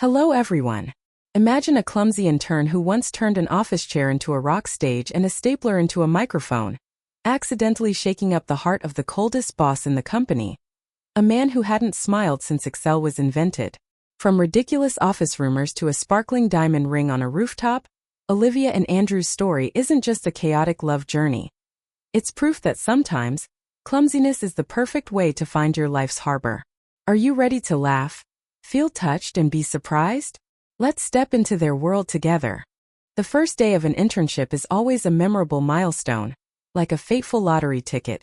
Hello everyone. Imagine a clumsy intern who once turned an office chair into a rock stage and a stapler into a microphone, accidentally shaking up the heart of the coldest boss in the company. A man who hadn't smiled since Excel was invented. From ridiculous office rumors to a sparkling diamond ring on a rooftop, Olivia and Andrew's story isn't just a chaotic love journey. It's proof that sometimes, clumsiness is the perfect way to find your life's harbor. Are you ready to laugh, feel touched, and be surprised? Let's step into their world together. The first day of an internship is always a memorable milestone, like a fateful lottery ticket.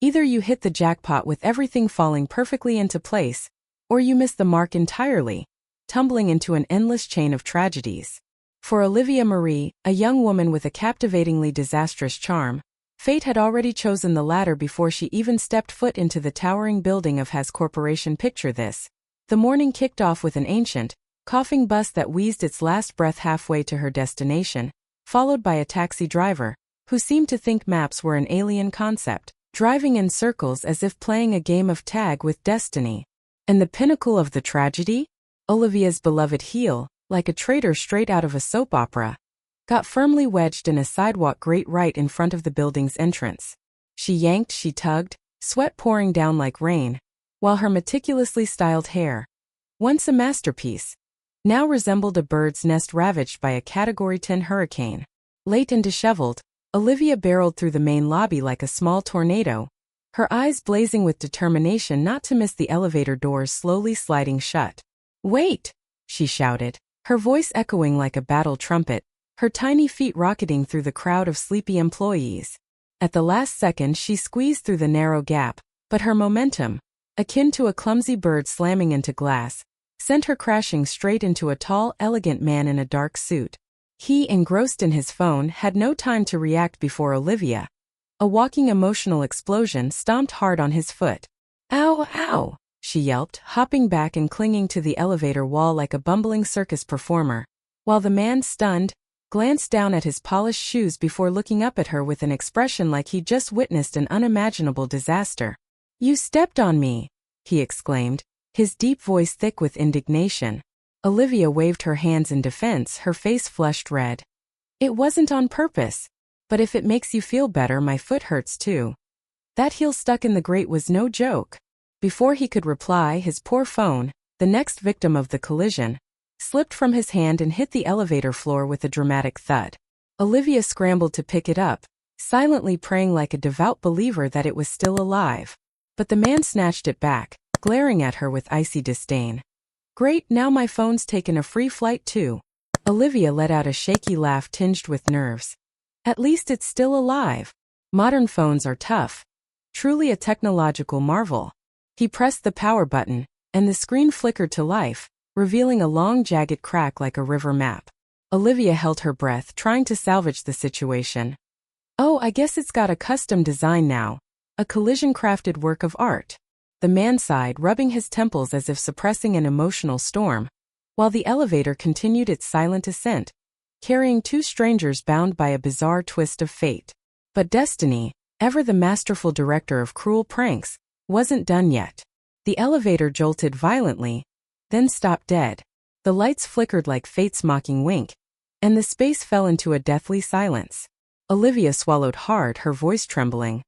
Either you hit the jackpot with everything falling perfectly into place, or you miss the mark entirely, tumbling into an endless chain of tragedies. For Olivia Marie, a young woman with a captivatingly disastrous charm, fate had already chosen the latter before she even stepped foot into the towering building of Has Corporation. Picture this. The morning kicked off with an ancient, coughing bus that wheezed its last breath halfway to her destination, followed by a taxi driver, who seemed to think maps were an alien concept, driving in circles as if playing a game of tag with destiny. And the pinnacle of the tragedy? Olivia's beloved heel, like a traitor straight out of a soap opera, got firmly wedged in a sidewalk grate right in front of the building's entrance. She yanked, she tugged, sweat pouring down like rain, while her meticulously styled hair, once a masterpiece, now resembled a bird's nest ravaged by a Category 10 hurricane. Late and disheveled, Olivia barreled through the main lobby like a small tornado, her eyes blazing with determination not to miss the elevator doors slowly sliding shut. "Wait!" she shouted, her voice echoing like a battle trumpet, her tiny feet rocketing through the crowd of sleepy employees. At the last second she squeezed through the narrow gap, but her momentum, akin to a clumsy bird slamming into glass, sent her crashing straight into a tall, elegant man in a dark suit. He, engrossed in his phone, had no time to react before Olivia, a walking emotional explosion, stomped hard on his foot. "Ow, ow!" she yelped, hopping back and clinging to the elevator wall like a bumbling circus performer, while the man, stunned, glanced down at his polished shoes before looking up at her with an expression like he'd just witnessed an unimaginable disaster. "You stepped on me!" he exclaimed, his deep voice thick with indignation. Olivia waved her hands in defense, her face flushed red. "It wasn't on purpose. But if it makes you feel better, my foot hurts too." That heel stuck in the grate was no joke. Before he could reply, his poor phone, the next victim of the collision, slipped from his hand and hit the elevator floor with a dramatic thud. Olivia scrambled to pick it up, silently praying like a devout believer that it was still alive. But the man snatched it back, glaring at her with icy disdain. "Great, now my phone's taken a free flight too." Olivia let out a shaky laugh tinged with nerves. "At least it's still alive. Modern phones are tough. Truly a technological marvel." He pressed the power button, and the screen flickered to life, revealing a long jagged crack like a river map. Olivia held her breath, trying to salvage the situation. "Oh, I guess it's got a custom design now. A collision-crafted work of art." The man sighed, rubbing his temples as if suppressing an emotional storm, while the elevator continued its silent ascent, carrying two strangers bound by a bizarre twist of fate. But destiny, ever the masterful director of cruel pranks, wasn't done yet. The elevator jolted violently, then stopped dead. The lights flickered like fate's mocking wink, and the space fell into a deathly silence. Olivia swallowed hard, her voice trembling.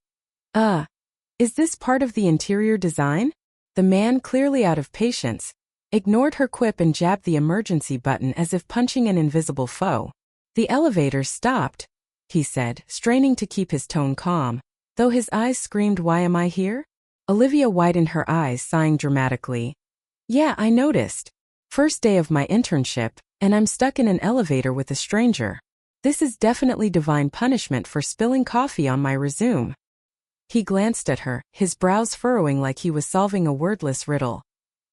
Is this part of the interior design?" The man, clearly out of patience, ignored her quip and jabbed the emergency button as if punching an invisible foe. "The elevator stopped," he said, straining to keep his tone calm, though his eyes screamed, "Why am I here?" Olivia widened her eyes, sighing dramatically. "Yeah, I noticed. First day of my internship, and I'm stuck in an elevator with a stranger. This is definitely divine punishment for spilling coffee on my resume." He glanced at her, his brows furrowing like he was solving a wordless riddle.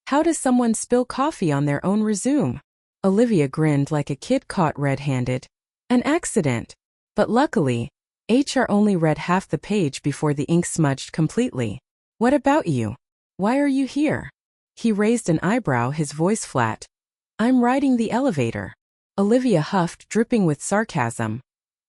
How does someone spill coffee on their own resume? Olivia grinned like a kid caught red-handed. "An accident. But luckily, HR only read half the page before the ink smudged completely." "What about you? Why are you here?" He raised an eyebrow, his voice flat. "I'm riding the elevator." Olivia huffed, dripping with sarcasm.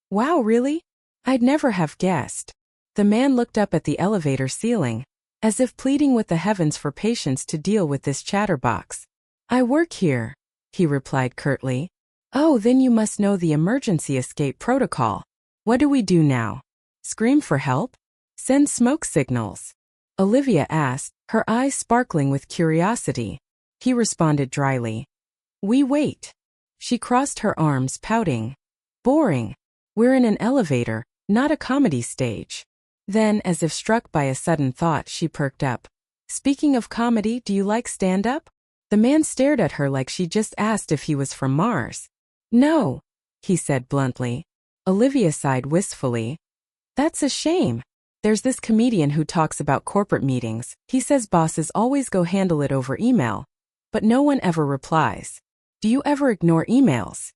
"Wow, really? I'd never have guessed." The man looked up at the elevator ceiling, as if pleading with the heavens for patience to deal with this chatterbox. "I work here," he replied curtly. Oh, then you must know the emergency escape protocol. What do we do now? Scream for help? Send smoke signals? Olivia asked, her eyes sparkling with curiosity. He responded dryly. We wait. She crossed her arms, pouting. Boring. We're in an elevator, not a comedy stage. Then, as if struck by a sudden thought, she perked up. Speaking of comedy, do you like stand-up? The man stared at her like she just asked if he was from Mars. No, he said bluntly. Olivia sighed wistfully. That's a shame. There's this comedian who talks about corporate meetings. He says bosses always go handle it over email, but no one ever replies. Do you ever ignore emails?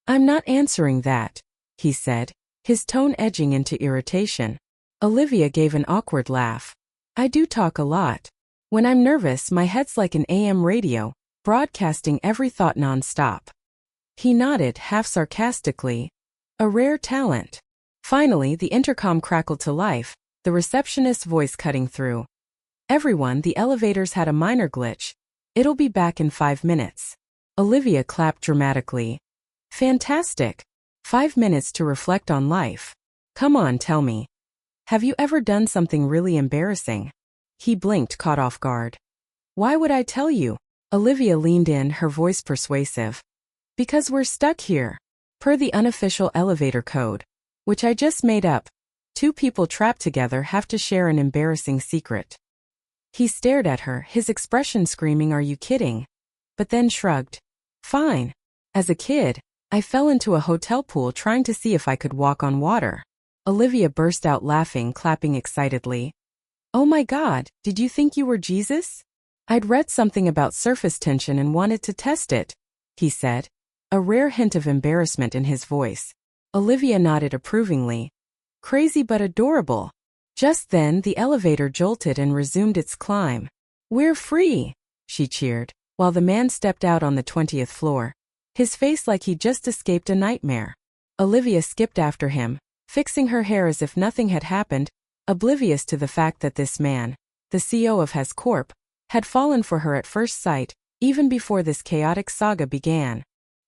I'm not answering that, he said, his tone edging into irritation. Olivia gave an awkward laugh. I do talk a lot. When I'm nervous, my head's like an AM radio, broadcasting every thought non-stop. He nodded, half sarcastically. A rare talent. Finally, the intercom crackled to life, the receptionist's voice cutting through. Everyone, the elevators had a minor glitch. It'll be back in 5 minutes. Olivia clapped dramatically. Fantastic. 5 minutes to reflect on life. Come on, tell me. Have you ever done something really embarrassing? He blinked, caught off guard. Why would I tell you? Olivia leaned in, her voice persuasive. Because we're stuck here. Per the unofficial elevator code, which I just made up, 2 people trapped together have to share an embarrassing secret. He stared at her, his expression screaming, are you kidding? But then shrugged. Fine. As a kid, I fell into a hotel pool trying to see if I could walk on water. Olivia burst out laughing, clapping excitedly. Oh my God, did you think you were Jesus? I'd read something about surface tension and wanted to test it, he said, a rare hint of embarrassment in his voice. Olivia nodded approvingly. Crazy but adorable. Just then, the elevator jolted and resumed its climb. We're free, she cheered, while the man stepped out on the 20th floor, his face like he'd just escaped a nightmare. Olivia skipped after him, fixing her hair as if nothing had happened, oblivious to the fact that this man, the CEO of Hess Corp, had fallen for her at first sight, even before this chaotic saga began.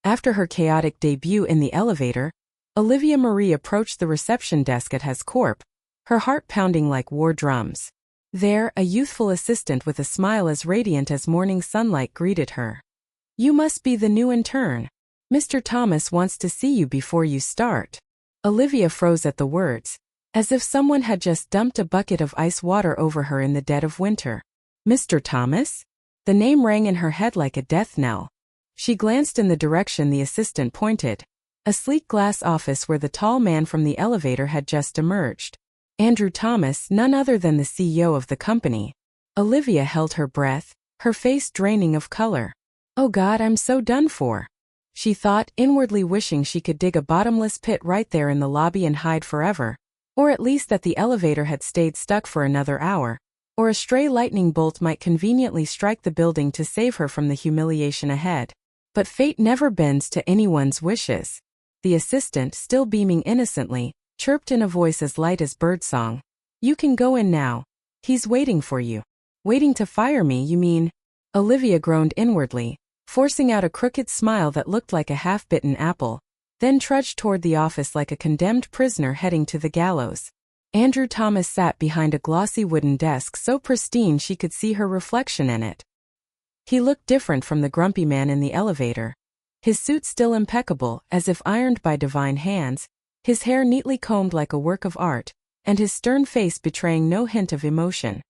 After her chaotic debut in the elevator, Olivia Marie approached the reception desk at Hess Corp, her heart pounding like war drums. There, a youthful assistant with a smile as radiant as morning sunlight greeted her. You must be the new intern. Mr. Thomas wants to see you before you start. Olivia froze at the words, as if someone had just dumped a bucket of ice water over her in the dead of winter. Mr. Thomas? The name rang in her head like a death knell. She glanced in the direction the assistant pointed, a sleek glass office where the tall man from the elevator had just emerged. Andrew Thomas, none other than the CEO of the company. Olivia held her breath, her face draining of color. Oh God, I'm so done for, she thought, inwardly wishing she could dig a bottomless pit right there in the lobby and hide forever. Or at least that the elevator had stayed stuck for another hour, or a stray lightning bolt might conveniently strike the building to save her from the humiliation ahead. But fate never bends to anyone's wishes. The assistant, still beaming innocently, chirped in a voice as light as birdsong. You can go in now. He's waiting for you. Waiting to fire me, you mean? Olivia groaned inwardly, forcing out a crooked smile that looked like a half-bitten apple, then trudged toward the office like a condemned prisoner heading to the gallows. Andrew Thomas sat behind a glossy wooden desk so pristine she could see her reflection in it. He looked different from the grumpy man in the elevator. His suit still impeccable, as if ironed by divine hands, his hair neatly combed like a work of art, and his stern face betraying no hint of emotion.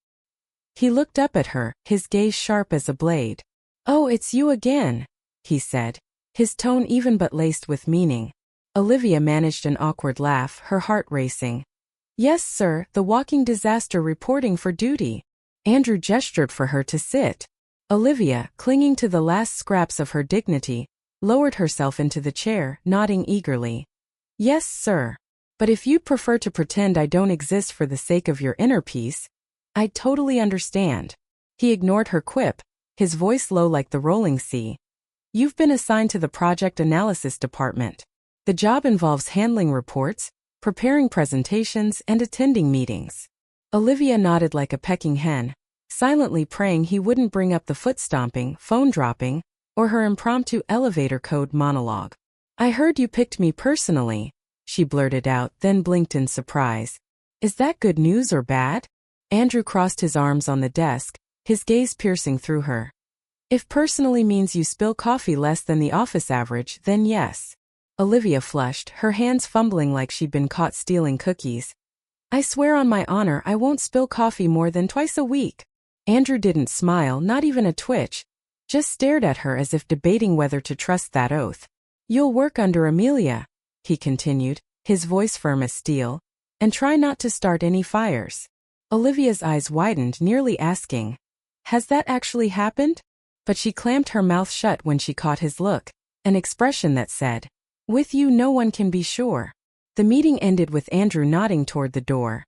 He looked up at her, his gaze sharp as a blade. Oh, it's you again, he said, his tone even but laced with meaning. Olivia managed an awkward laugh, her heart racing. Yes, sir, the walking disaster reporting for duty. Andrew gestured for her to sit. Olivia, clinging to the last scraps of her dignity, lowered herself into the chair, nodding eagerly. Yes, sir. But if you'd prefer to pretend I don't exist for the sake of your inner peace, I'd totally understand. He ignored her quip, his voice low like the rolling sea. You've been assigned to the project analysis department. The job involves handling reports, preparing presentations, and attending meetings. Olivia nodded like a pecking hen, silently praying he wouldn't bring up the foot-stomping, phone-dropping, or her impromptu elevator code monologue. "I heard you picked me personally," she blurted out, then blinked in surprise. "Is that good news or bad?" Andrew crossed his arms on the desk, his gaze piercing through her. "If personally means you spill coffee less than the office average, then yes." Olivia flushed, her hands fumbling like she'd been caught stealing cookies. "I swear on my honor I won't spill coffee more than twice a week." Andrew didn't smile, not even a twitch, just stared at her as if debating whether to trust that oath. "You'll work under Amelia," he continued, his voice firm as steel, "and try not to start any fires." Olivia's eyes widened, nearly asking, "Has that actually happened?" But she clamped her mouth shut when she caught his look, an expression that said, "With you no one can be sure." The meeting ended with Andrew nodding toward the door.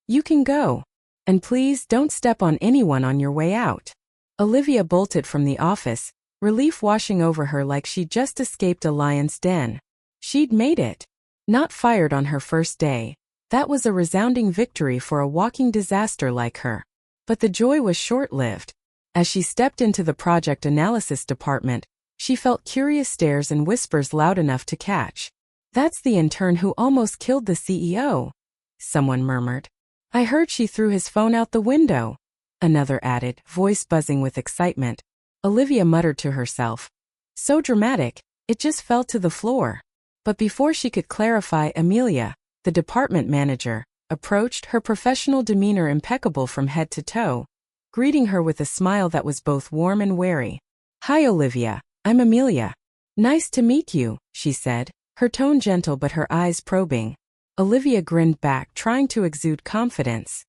"You can go. And please don't step on anyone on your way out." Olivia bolted from the office, relief washing over her like she'd just escaped a lion's den. She'd made it. Not fired on her first day. That was a resounding victory for a walking disaster like her. But the joy was short-lived. As she stepped into the project analysis department, she felt curious stares and whispers loud enough to catch. "That's the intern who almost killed the CEO," someone murmured. "I heard she threw his phone out the window," another added, voice buzzing with excitement. Olivia muttered to herself, "So dramatic, it just fell to the floor." But before she could clarify, Amelia, the department manager, approached, her professional demeanor impeccable from head to toe, greeting her with a smile that was both warm and wary. "Hi Olivia, I'm Amelia. Nice to meet you," she said, her tone gentle but her eyes probing. Olivia grinned back, trying to exude confidence.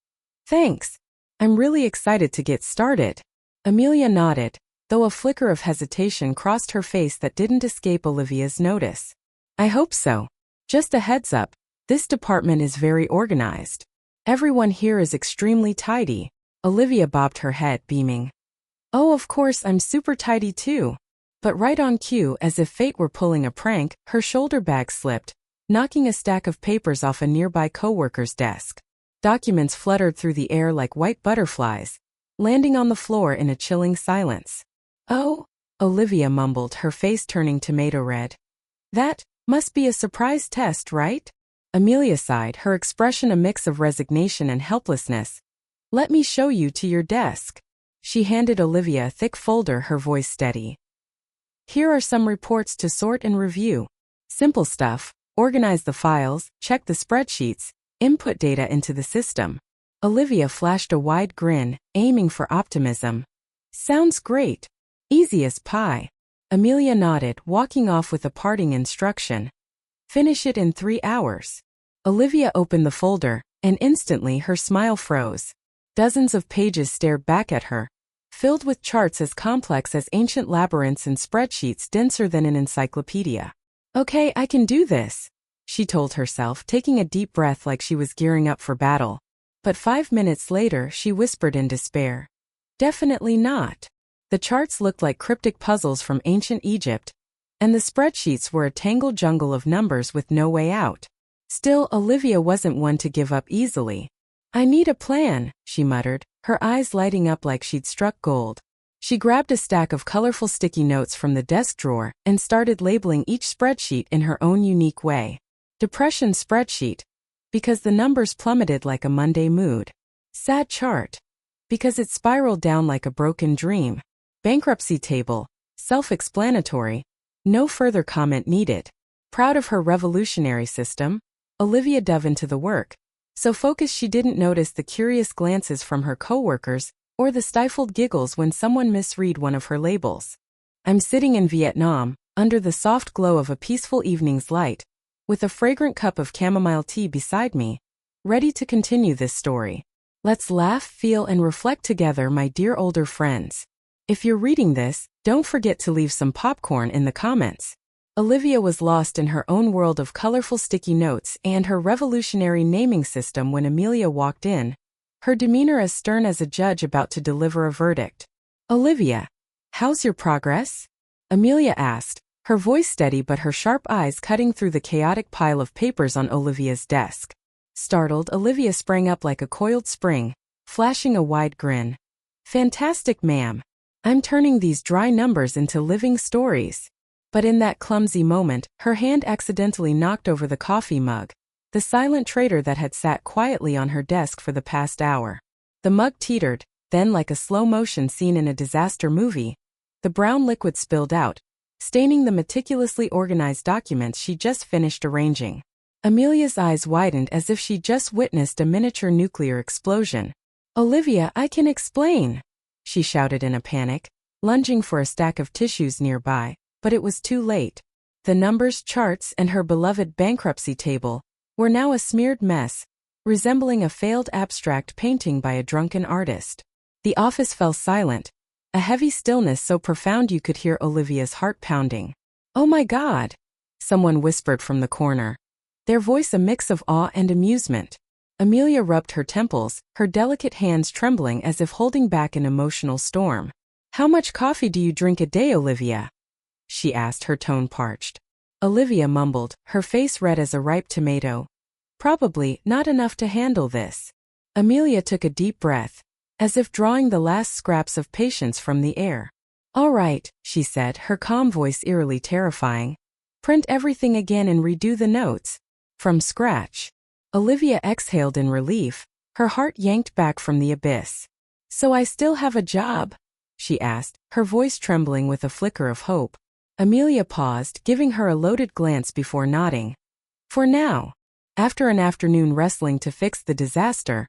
"Thanks. I'm really excited to get started." Amelia nodded, though a flicker of hesitation crossed her face that didn't escape Olivia's notice. "I hope so. Just a heads up, this department is very organized. Everyone here is extremely tidy." Olivia bobbed her head, beaming. "Oh, of course I'm super tidy too." But right on cue, as if fate were pulling a prank, her shoulder bag slipped, knocking a stack of papers off a nearby coworker's desk. Documents fluttered through the air like white butterflies, landing on the floor in a chilling silence. "Oh," Olivia mumbled, her face turning tomato red. "That must be a surprise test, right?" Amelia sighed, her expression a mix of resignation and helplessness. "Let me show you to your desk." She handed Olivia a thick folder, her voice steady. "Here are some reports to sort and review. Simple stuff. Organize the files, check the spreadsheets, input data into the system." Olivia flashed a wide grin, aiming for optimism. "Sounds great. Easy as pie." Amelia nodded, walking off with a parting instruction. "Finish it in 3 hours." Olivia opened the folder, and instantly her smile froze. Dozens of pages stared back at her, filled with charts as complex as ancient labyrinths and spreadsheets denser than an encyclopedia. "Okay, I can do this," she told herself, taking a deep breath like she was gearing up for battle. But 5 minutes later, she whispered in despair, "Definitely not." The charts looked like cryptic puzzles from ancient Egypt, and the spreadsheets were a tangled jungle of numbers with no way out. Still, Olivia wasn't one to give up easily. "I need a plan," she muttered, her eyes lighting up like she'd struck gold. She grabbed a stack of colorful sticky notes from the desk drawer and started labeling each spreadsheet in her own unique way. Depression spreadsheet, because the numbers plummeted like a Monday mood. Sad chart, because it spiraled down like a broken dream. Bankruptcy table, self-explanatory, no further comment needed. Proud of her revolutionary system, Olivia dove into the work, so focused she didn't notice the curious glances from her coworkers or the stifled giggles when someone misread one of her labels. "I'm sitting in Vietnam, under the soft glow of a peaceful evening's light, with a fragrant cup of chamomile tea beside me, ready to continue this story. Let's laugh, feel, and reflect together, my dear older friends. If you're reading this, don't forget to leave some popcorn in the comments." Olivia was lost in her own world of colorful sticky notes and her revolutionary naming system when Amelia walked in, her demeanor as stern as a judge about to deliver a verdict. "Olivia, how's your progress?" Amelia asked, her voice steady but her sharp eyes cutting through the chaotic pile of papers on Olivia's desk. Startled, Olivia sprang up like a coiled spring, flashing a wide grin. "Fantastic, ma'am. I'm turning these dry numbers into living stories. But in that clumsy moment, her hand accidentally knocked over the coffee mug, the silent traitor that had sat quietly on her desk for the past hour. The mug teetered, then like a slow-motion scene in a disaster movie, the brown liquid spilled out, staining the meticulously organized documents she just finished arranging. Amelia's eyes widened as if she just witnessed a miniature nuclear explosion. "Olivia, I can explain," she shouted in a panic, lunging for a stack of tissues nearby, but it was too late. The numbers, charts, and her beloved bankruptcy table were now a smeared mess, resembling a failed abstract painting by a drunken artist. The office fell silent, a heavy stillness so profound you could hear Olivia's heart pounding. "Oh my God," someone whispered from the corner, their voice a mix of awe and amusement. Amelia rubbed her temples, her delicate hands trembling as if holding back an emotional storm. "How much coffee do you drink a day, Olivia?" she asked, her tone parched. Olivia mumbled, her face red as a ripe tomato. "Probably not enough to handle this." Amelia took a deep breath, as if drawing the last scraps of patience from the air. "All right," she said, her calm voice eerily terrifying. "Print everything again and redo the notes. From scratch." Olivia exhaled in relief, her heart yanked back from the abyss. "So I still have a job?" she asked, her voice trembling with a flicker of hope. Amelia paused, giving her a loaded glance before nodding. For now. After an afternoon wrestling to fix the disaster,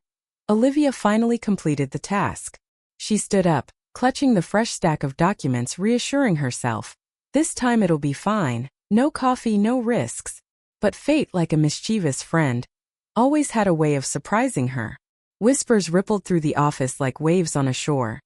Olivia finally completed the task. She stood up, clutching the fresh stack of documents, reassuring herself. This time it'll be fine, no coffee, no risks. But fate, like a mischievous friend, always had a way of surprising her. Whispers rippled through the office like waves on a shore.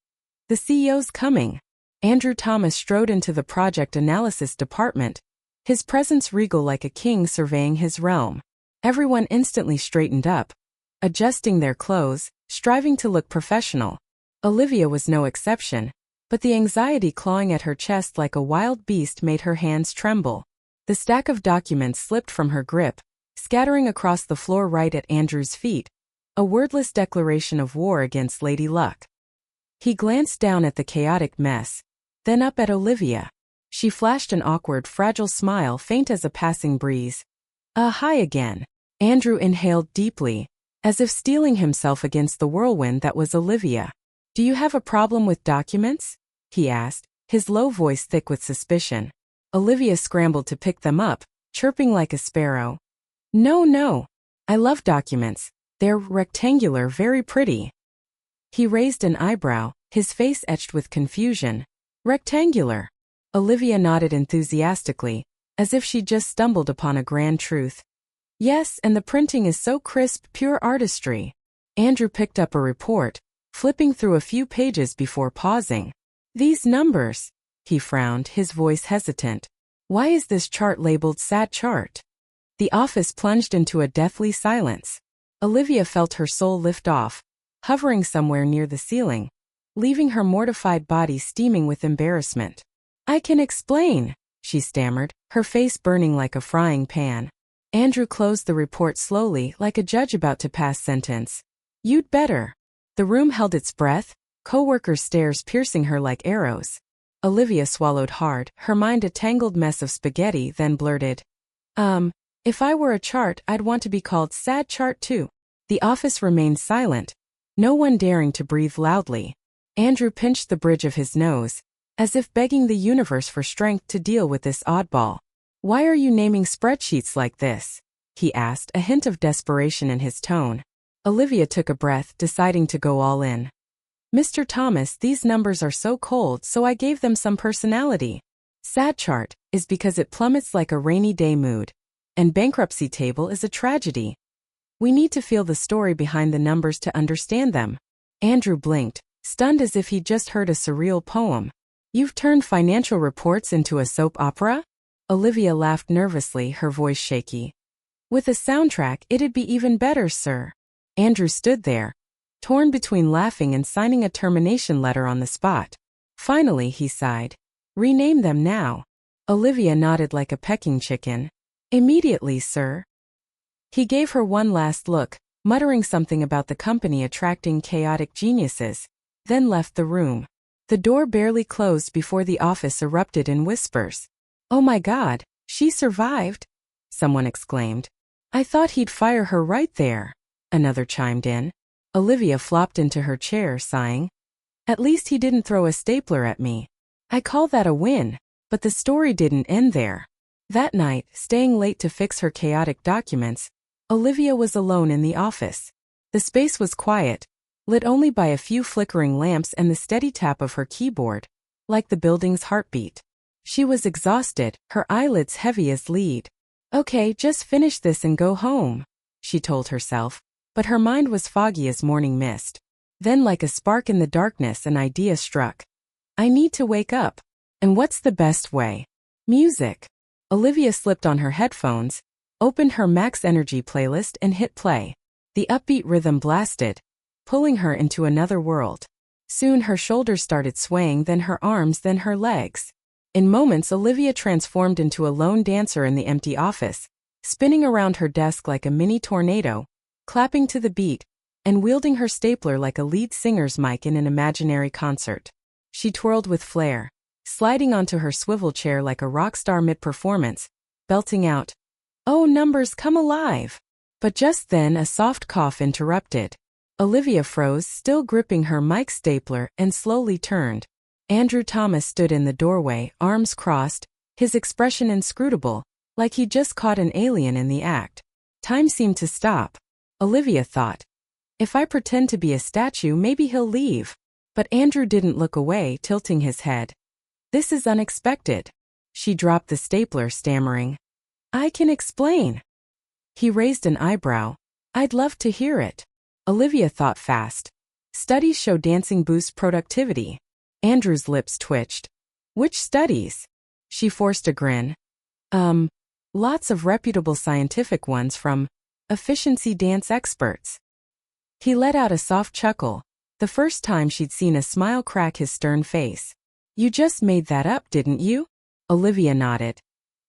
"The CEO's coming." Andrew Thomas strode into the project analysis department, his presence regal like a king surveying his realm. Everyone instantly straightened up, adjusting their clothes, striving to look professional. Olivia was no exception, but the anxiety clawing at her chest like a wild beast made her hands tremble. The stack of documents slipped from her grip, scattering across the floor right at Andrew's feet, a wordless declaration of war against Lady Luck. He glanced down at the chaotic mess, then up at Olivia. She flashed an awkward, fragile smile faint as a passing breeze. Hi again." Andrew inhaled deeply, as if steeling himself against the whirlwind that was Olivia. "Do you have a problem with documents?" he asked, his low voice thick with suspicion. Olivia scrambled to pick them up, chirping like a sparrow. No. I love documents. They're rectangular, very pretty." He raised an eyebrow, his face etched with confusion. "Rectangular." Olivia nodded enthusiastically, as if she'd just stumbled upon a grand truth. "Yes, and the printing is so crisp, pure artistry." Andrew picked up a report, flipping through a few pages before pausing. "These numbers," he frowned, his voice hesitant. "Why is this chart labeled sad chart?" The office plunged into a deathly silence. Olivia felt her soul lift off, hovering somewhere near the ceiling, leaving her mortified body steaming with embarrassment. "I can explain," she stammered, her face burning like a frying pan. Andrew closed the report slowly, like a judge about to pass sentence. "You'd better." The room held its breath, co-workers' stares piercing her like arrows. Olivia swallowed hard, her mind a tangled mess of spaghetti, then blurted, If I were a chart, I'd want to be called Sad Chart too." The office remained silent, no one daring to breathe loudly. Andrew pinched the bridge of his nose, as if begging the universe for strength to deal with this oddball. "Why are you naming spreadsheets like this?" he asked, a hint of desperation in his tone. Olivia took a breath, deciding to go all in. "Mr. Thomas, these numbers are so cold, so I gave them some personality. Sad chart is because it plummets like a rainy day mood, and bankruptcy table is a tragedy. We need to feel the story behind the numbers to understand them." Andrew blinked, stunned as if he'd just heard a surreal poem. "You've turned financial reports into a soap opera?" Olivia laughed nervously, her voice shaky. "With a soundtrack, it'd be even better, sir." Andrew stood there, torn between laughing and signing a termination letter on the spot. Finally, he sighed. "Rename them now." Olivia nodded like a pecking chicken. "Immediately, sir." He gave her one last look, muttering something about the company attracting chaotic geniuses, then left the room. The door barely closed before the office erupted in whispers. "Oh my God, she survived!" someone exclaimed. "I thought he'd fire her right there," another chimed in. Olivia flopped into her chair, sighing. "At least he didn't throw a stapler at me. I call that a win." But the story didn't end there. That night, staying late to fix her chaotic documents, Olivia was alone in the office. The space was quiet, lit only by a few flickering lamps and the steady tap of her keyboard, like the building's heartbeat. She was exhausted, her eyelids heavy as lead. "Okay, just finish this and go home," she told herself, but her mind was foggy as morning mist. Then, like a spark in the darkness, an idea struck. "I need to wake up. And what's the best way? Music." Olivia slipped on her headphones, opened her Max Energy playlist and hit play. The upbeat rhythm blasted, pulling her into another world. Soon her shoulders started swaying, then her arms, then her legs. In moments, Olivia transformed into a lone dancer in the empty office, spinning around her desk like a mini tornado, clapping to the beat, and wielding her stapler like a lead singer's mic in an imaginary concert. She twirled with flair, sliding onto her swivel chair like a rock star mid-performance, belting out, "Oh, numbers, come alive!" But just then a soft cough interrupted. Olivia froze, still gripping her mic stapler, and slowly turned. Andrew Thomas stood in the doorway, arms crossed, his expression inscrutable, like he'd just caught an alien in the act. Time seemed to stop. Olivia thought, "If I pretend to be a statue, maybe he'll leave." But Andrew didn't look away, tilting his head. "This is unexpected." She dropped the stapler, stammering, "I can explain." He raised an eyebrow. "I'd love to hear it." Olivia thought fast. "Studies show dancing boosts productivity." Andrew's lips twitched. "Which studies?" She forced a grin. Lots of reputable scientific ones from efficiency dance experts." He let out a soft chuckle, the first time she'd seen a smile crack his stern face. "You just made that up, didn't you?" Olivia nodded.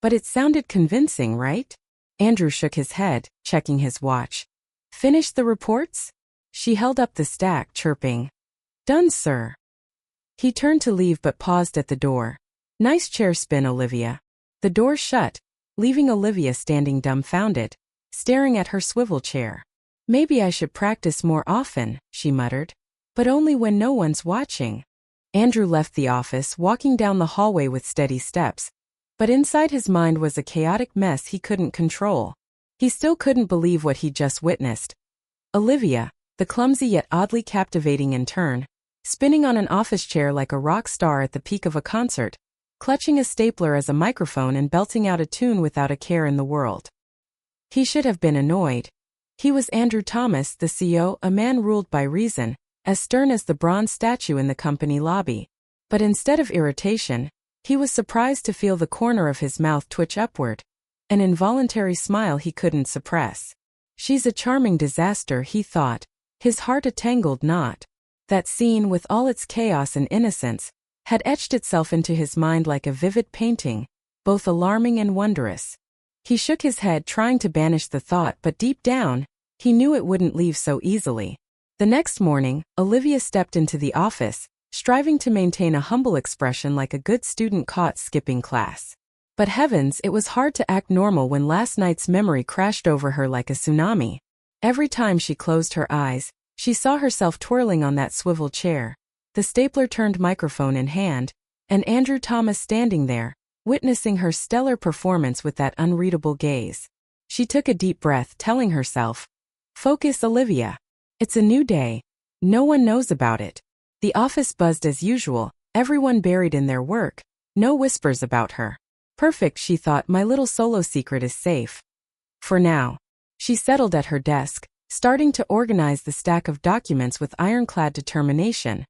"But it sounded convincing, right?" Andrew shook his head, checking his watch. "Finish the reports?" She held up the stack, chirping, "Done, sir." He turned to leave but paused at the door. "Nice chair spin, Olivia." The door shut, leaving Olivia standing dumbfounded, staring at her swivel chair. "Maybe I should practice more often," she muttered. "But only when no one's watching." Andrew left the office, walking down the hallway with steady steps. But inside his mind was a chaotic mess he couldn't control. He still couldn't believe what he'd just witnessed. Olivia, the clumsy yet oddly captivating intern, spinning on an office chair like a rock star at the peak of a concert, clutching a stapler as a microphone and belting out a tune without a care in the world. He should have been annoyed. He was Andrew Thomas, the CEO, a man ruled by reason, as stern as the bronze statue in the company lobby. But instead of irritation, he was surprised to feel the corner of his mouth twitch upward, an involuntary smile he couldn't suppress. "She's a charming disaster," he thought, his heart a tangled knot. That scene, with all its chaos and innocence, had etched itself into his mind like a vivid painting, both alarming and wondrous. He shook his head, trying to banish the thought, but deep down, he knew it wouldn't leave so easily. The next morning, Olivia stepped into the office, striving to maintain a humble expression like a good student caught skipping class. But heavens, it was hard to act normal when last night's memory crashed over her like a tsunami. Every time she closed her eyes, she saw herself twirling on that swivel chair, the stapler-turned microphone in hand, and Andrew Thomas standing there, witnessing her stellar performance with that unreadable gaze. She took a deep breath, telling herself, "Focus, Olivia. It's a new day. No one knows about it." The office buzzed as usual, everyone buried in their work, no whispers about her. "Perfect," she thought, "my little solo secret is safe. For now." She settled at her desk, starting to organize the stack of documents with ironclad determination.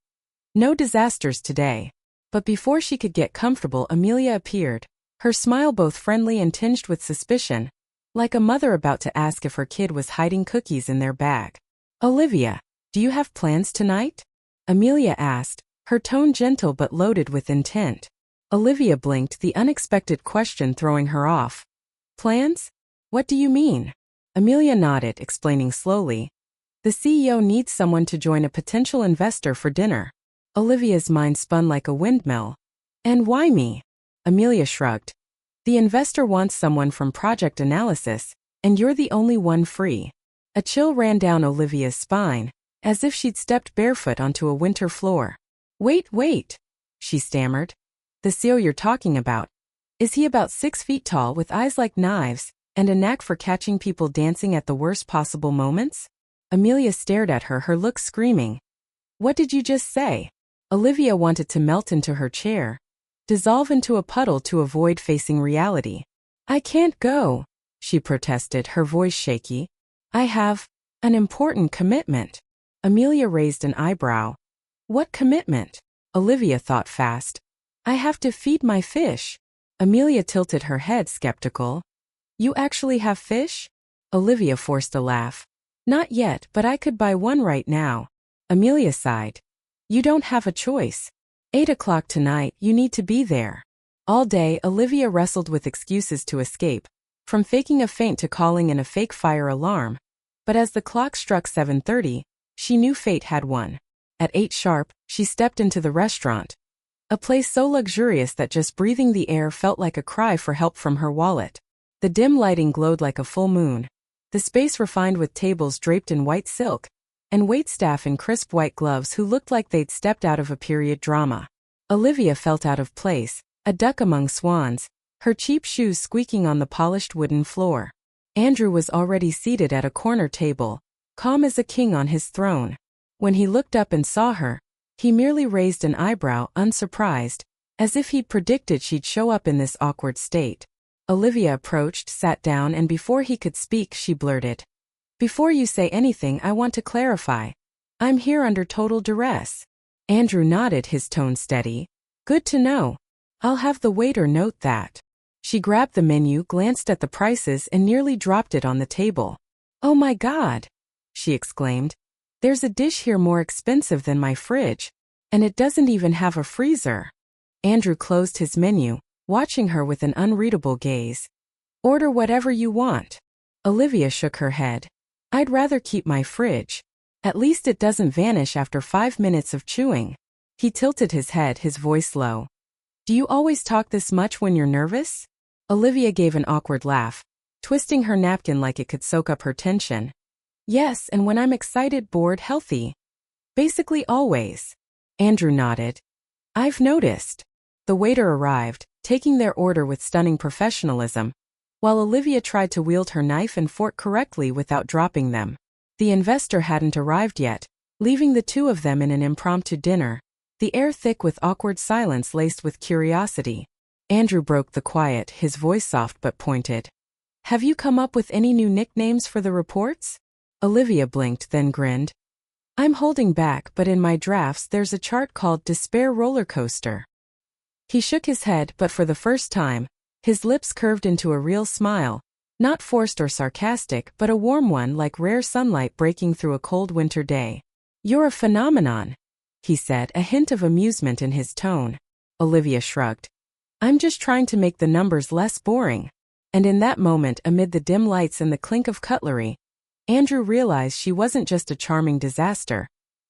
No disasters today. But before she could get comfortable, Amelia appeared, her smile both friendly and tinged with suspicion, like a mother about to ask if her kid was hiding cookies in their bag. "Olivia, do you have plans tonight?" Amelia asked, her tone gentle but loaded with intent. Olivia blinked, the unexpected question throwing her off. "Plans? What do you mean?" Amelia nodded, explaining slowly. "The CEO needs someone to join a potential investor for dinner." Olivia's mind spun like a windmill. And why me? Amelia shrugged. The investor wants someone from project analysis, and you're the only one free. A chill ran down Olivia's spine, as if she'd stepped barefoot onto a winter floor. Wait, she stammered. The CEO you're talking about. Is he about 6 feet tall with eyes like knives, and a knack for catching people dancing at the worst possible moments? Amelia stared at her, her look screaming. What did you just say? Olivia wanted to melt into her chair, dissolve into a puddle to avoid facing reality. I can't go, she protested, her voice shaky. I have an important commitment. Amelia raised an eyebrow. What commitment? Olivia thought fast. I have to feed my fish. Amelia tilted her head, skeptical. You actually have fish? Olivia forced a laugh. Not yet, but I could buy one right now. Amelia sighed. You don't have a choice. 8 o'clock tonight, you need to be there. All day, Olivia wrestled with excuses to escape, from faking a faint to calling in a fake fire alarm. But as the clock struck 7:30, she knew fate had won. At 8 sharp, she stepped into the restaurant. A place so luxurious that just breathing the air felt like a cry for help from her wallet. The dim lighting glowed like a full moon. The space refined with tables draped in white silk, and waitstaff in crisp white gloves who looked like they'd stepped out of a period drama. Olivia felt out of place, a duck among swans, her cheap shoes squeaking on the polished wooden floor. Andrew was already seated at a corner table, calm as a king on his throne. When he looked up and saw her, he merely raised an eyebrow, unsurprised, as if he'd predicted she'd show up in this awkward state. Olivia approached, sat down, and before he could speak, she blurted. Before you say anything, I want to clarify. I'm here under total duress. Andrew nodded, his tone steady. Good to know. I'll have the waiter note that. She grabbed the menu, glanced at the prices, and nearly dropped it on the table. Oh my God, she exclaimed. There's a dish here more expensive than my fridge, and it doesn't even have a freezer. Andrew closed his menu, watching her with an unreadable gaze. Order whatever you want. Olivia shook her head. I'd rather keep my fridge. At least it doesn't vanish after 5 minutes of chewing. He tilted his head, his voice low. Do you always talk this much when you're nervous? Olivia gave an awkward laugh, twisting her napkin like it could soak up her tension. Yes, and when I'm excited, bored, healthy. Basically always. Andrew nodded. I've noticed. The waiter arrived, taking their order with stunning professionalism, while Olivia tried to wield her knife and fork correctly without dropping them. The investor hadn't arrived yet, leaving the two of them in an impromptu dinner, the air thick with awkward silence laced with curiosity. Andrew broke the quiet, his voice soft but pointed. Have you come up with any new nicknames for the reports? Olivia blinked, then grinned. I'm holding back, but in my drafts there's a chart called Despair Roller Coaster. He shook his head, but for the first time, his lips curved into a real smile, not forced or sarcastic, but a warm one like rare sunlight breaking through a cold winter day. You're a phenomenon, he said, a hint of amusement in his tone. Olivia shrugged. I'm just trying to make the numbers less boring. And in that moment, amid the dim lights and the clink of cutlery, Andrew realized she wasn't just a charming disaster.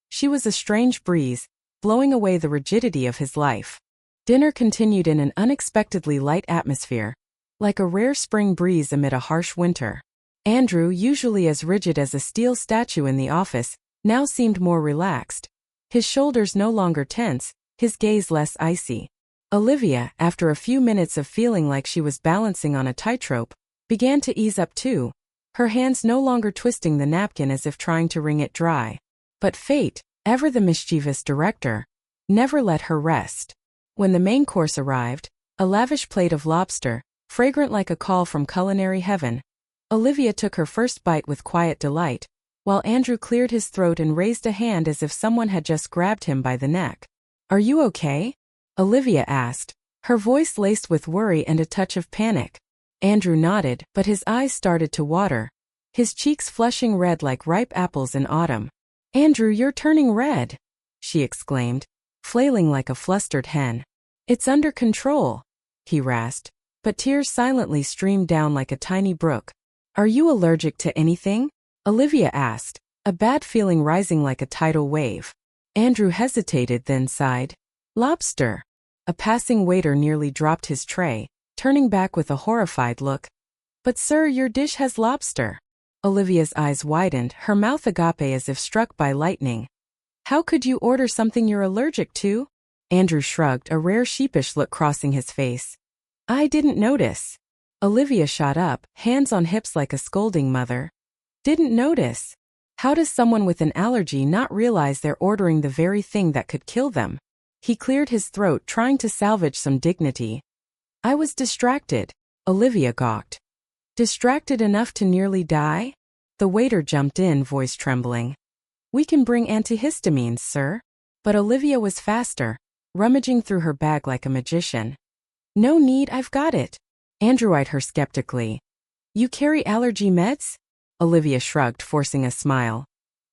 She was a strange breeze, blowing away the rigidity of his life. Dinner continued in an unexpectedly light atmosphere, like a rare spring breeze amid a harsh winter. Andrew, usually as rigid as a steel statue in the office, now seemed more relaxed. His shoulders no longer tense, his gaze less icy. Olivia, after a few minutes of feeling like she was balancing on a tightrope, began to ease up too, her hands no longer twisting the napkin as if trying to wring it dry. But fate, ever the mischievous director, never let her rest. When the main course arrived, a lavish plate of lobster, fragrant like a call from culinary heaven, Olivia took her first bite with quiet delight, while Andrew cleared his throat and raised a hand as if someone had just grabbed him by the neck. Are you okay? Olivia asked, her voice laced with worry and a touch of panic. Andrew nodded, but his eyes started to water, his cheeks flushing red like ripe apples in autumn. Andrew, you're turning red, she exclaimed, flailing like a flustered hen. It's under control, he rasped, but tears silently streamed down like a tiny brook. Are you allergic to anything? Olivia asked, a bad feeling rising like a tidal wave. Andrew hesitated, then sighed. Lobster. A passing waiter nearly dropped his tray, turning back with a horrified look. But sir, your dish has lobster. Olivia's eyes widened, her mouth agape as if struck by lightning. How could you order something you're allergic to? Andrew shrugged, a rare sheepish look crossing his face. I didn't notice. Olivia shot up, hands on hips like a scolding mother. Didn't notice? How does someone with an allergy not realize they're ordering the very thing that could kill them? He cleared his throat, trying to salvage some dignity. I was distracted. Olivia gawked. Distracted enough to nearly die? The waiter jumped in, voice trembling. We can bring antihistamines, sir. But Olivia was faster, rummaging through her bag like a magician. No need, I've got it. Andrew eyed her skeptically. You carry allergy meds? Olivia shrugged, forcing a smile.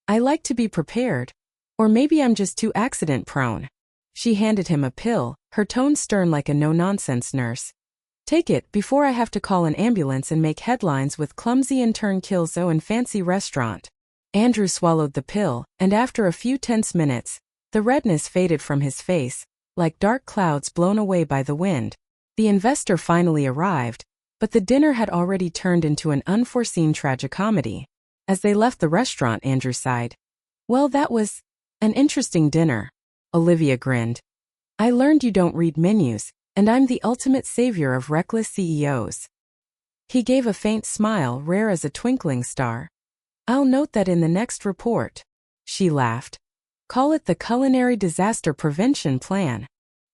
I like to be prepared. Or maybe I'm just too accident-prone. She handed him a pill, her tone stern like a no-nonsense nurse. Take it before I have to call an ambulance and make headlines with clumsy intern kills in fancy restaurant. Andrew swallowed the pill, and after a few tense minutes, the redness faded from his face, like dark clouds blown away by the wind. The investor finally arrived, but the dinner had already turned into an unforeseen tragicomedy. As they left the restaurant, Andrew sighed. Well, that was an interesting dinner. Olivia grinned. I learned you don't read menus, and I'm the ultimate savior of reckless CEOs. He gave a faint smile, rare as a twinkling star. I'll note that in the next report. She laughed. Call it the Culinary Disaster Prevention Plan.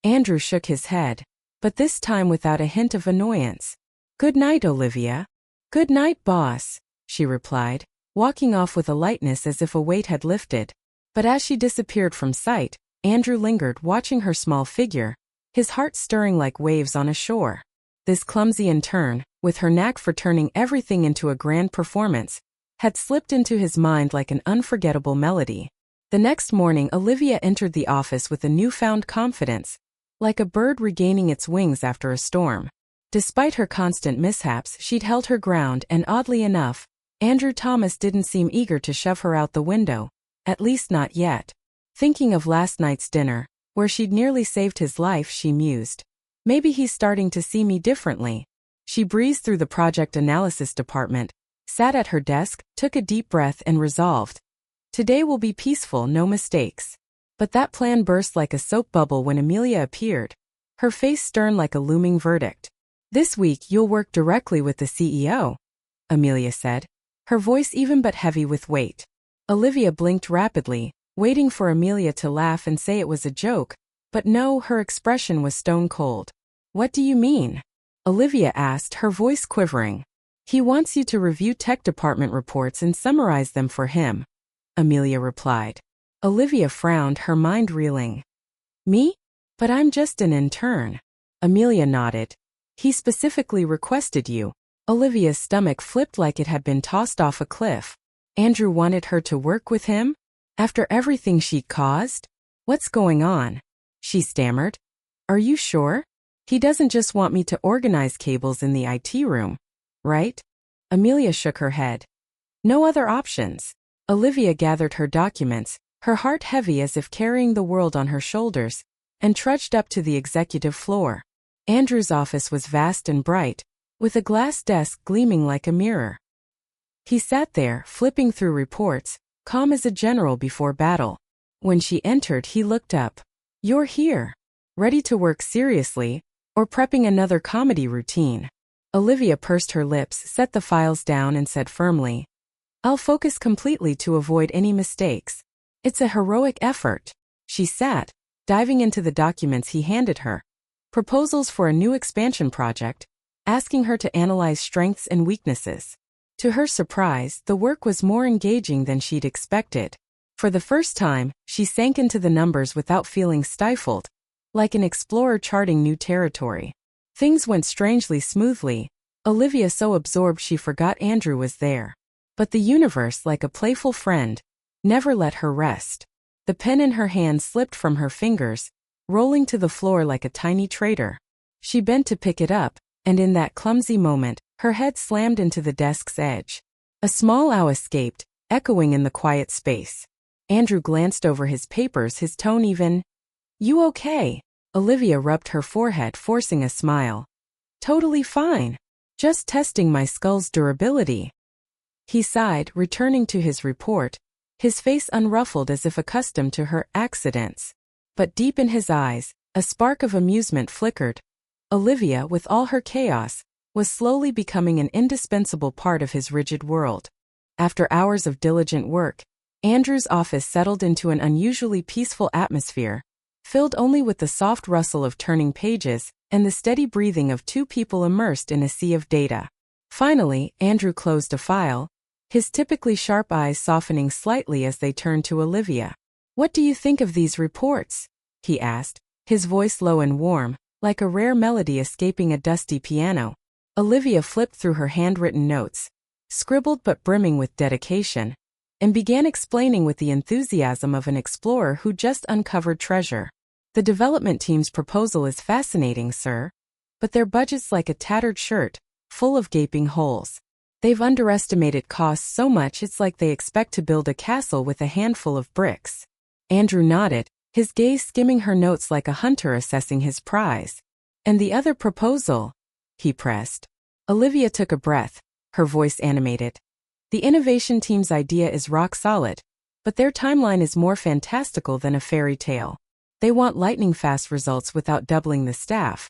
Andrew shook his head, but this time without a hint of annoyance. Good night, Olivia. Good night, boss, she replied, walking off with a lightness as if a weight had lifted. But as she disappeared from sight, Andrew lingered, watching her small figure, his heart stirring like waves on a shore. This clumsy intern, with her knack for turning everything into a grand performance, had slipped into his mind like an unforgettable melody. The next morning, Olivia entered the office with a newfound confidence, like a bird regaining its wings after a storm. Despite her constant mishaps, she'd held her ground, and oddly enough, Andrew Thomas didn't seem eager to shove her out the window, at least not yet. Thinking of last night's dinner, where she'd nearly saved his life, she mused. Maybe he's starting to see me differently. She breezed through the project analysis department, sat at her desk, took a deep breath and resolved. Today will be peaceful, no mistakes. But that plan burst like a soap bubble when Amelia appeared, her face stern like a looming verdict. This week you'll work directly with the CEO, Amelia said, her voice even but heavy with weight. Olivia blinked rapidly, waiting for Amelia to laugh and say it was a joke, but no, her expression was stone cold. What do you mean? Olivia asked, her voice quivering. He wants you to review tech department reports and summarize them for him, Amelia replied. Olivia frowned, her mind reeling. Me? But I'm just an intern. Amelia nodded. He specifically requested you. Olivia's stomach flipped like it had been tossed off a cliff. Andrew wanted her to work with him? After everything she'd caused? What's going on? She stammered. Are you sure? He doesn't just want me to organize cables in the IT room, right? Amelia shook her head. No other options. Olivia gathered her documents, her heart heavy as if carrying the world on her shoulders, and trudged up to the executive floor. Andrew's office was vast and bright, with a glass desk gleaming like a mirror. He sat there, flipping through reports, calm as a general before battle. When she entered, he looked up. You're here. Ready to work seriously, or prepping another comedy routine? Olivia pursed her lips, set the files down and said firmly, I'll focus completely to avoid any mistakes. It's a heroic effort. She sat, diving into the documents he handed her. Proposals for a new expansion project, asking her to analyze strengths and weaknesses. To her surprise, the work was more engaging than she'd expected. For the first time, she sank into the numbers without feeling stifled, like an explorer charting new territory. Things went strangely smoothly, Olivia so absorbed she forgot Andrew was there. But the universe, like a playful friend, never let her rest. The pen in her hand slipped from her fingers, rolling to the floor like a tiny traitor. She bent to pick it up, and in that clumsy moment, her head slammed into the desk's edge. A small ow escaped, echoing in the quiet space. Andrew glanced over his papers, his tone even. You okay? Olivia rubbed her forehead, forcing a smile. Totally fine. Just testing my skull's durability. He sighed, returning to his report, his face unruffled as if accustomed to her accidents. But deep in his eyes, a spark of amusement flickered. Olivia, with all her chaos, was slowly becoming an indispensable part of his rigid world. After hours of diligent work, Andrew's office settled into an unusually peaceful atmosphere, filled only with the soft rustle of turning pages and the steady breathing of two people immersed in a sea of data. Finally, Andrew closed a file, his typically sharp eyes softening slightly as they turned to Olivia. What do you think of these reports? He asked, his voice low and warm, like a rare melody escaping a dusty piano. Olivia flipped through her handwritten notes, scribbled but brimming with dedication, and began explaining with the enthusiasm of an explorer who just uncovered treasure. The development team's proposal is fascinating, sir, but their budget's like a tattered shirt, full of gaping holes. They've underestimated costs so much it's like they expect to build a castle with a handful of bricks. Andrew nodded, his gaze skimming her notes like a hunter assessing his prize. And the other proposal? He pressed. Olivia took a breath, her voice animated. The innovation team's idea is rock solid, but their timeline is more fantastical than a fairy tale. They want lightning-fast results without doubling the staff.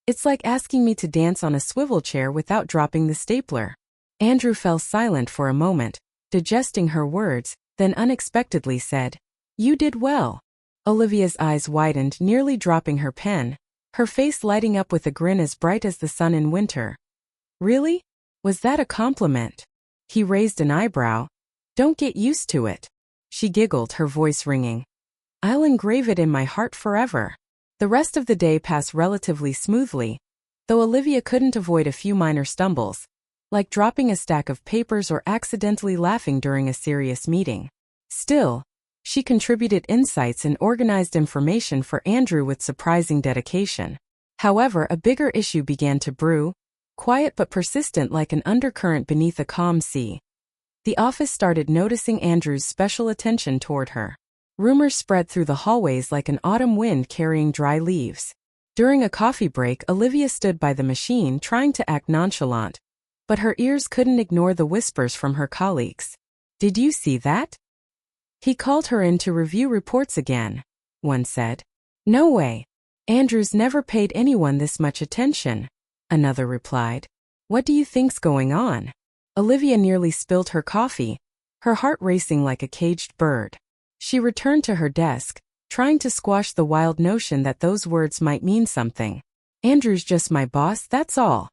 It's like asking me to dance on a swivel chair without dropping the stapler. Andrew fell silent for a moment, digesting her words, then unexpectedly said, You did well. Olivia's eyes widened, nearly dropping her pen, her face lighting up with a grin as bright as the sun in winter. Really? Was that a compliment? He raised an eyebrow. Don't get used to it. She giggled, her voice ringing. I'll engrave it in my heart forever. The rest of the day passed relatively smoothly, though Olivia couldn't avoid a few minor stumbles, like dropping a stack of papers or accidentally laughing during a serious meeting. Still, she contributed insights and organized information for Andrew with surprising dedication. However, a bigger issue began to brew, quiet but persistent like an undercurrent beneath a calm sea. The office started noticing Andrew's special attention toward her. Rumors spread through the hallways like an autumn wind carrying dry leaves. During a coffee break, Olivia stood by the machine trying to act nonchalant, but her ears couldn't ignore the whispers from her colleagues. Did you see that? He called her in to review reports again, one said. No way. Andrew's never paid anyone this much attention, another replied. What do you think's going on? Olivia nearly spilled her coffee, her heart racing like a caged bird. She returned to her desk, trying to squash the wild notion that those words might mean something. Andrew's just my boss, that's all,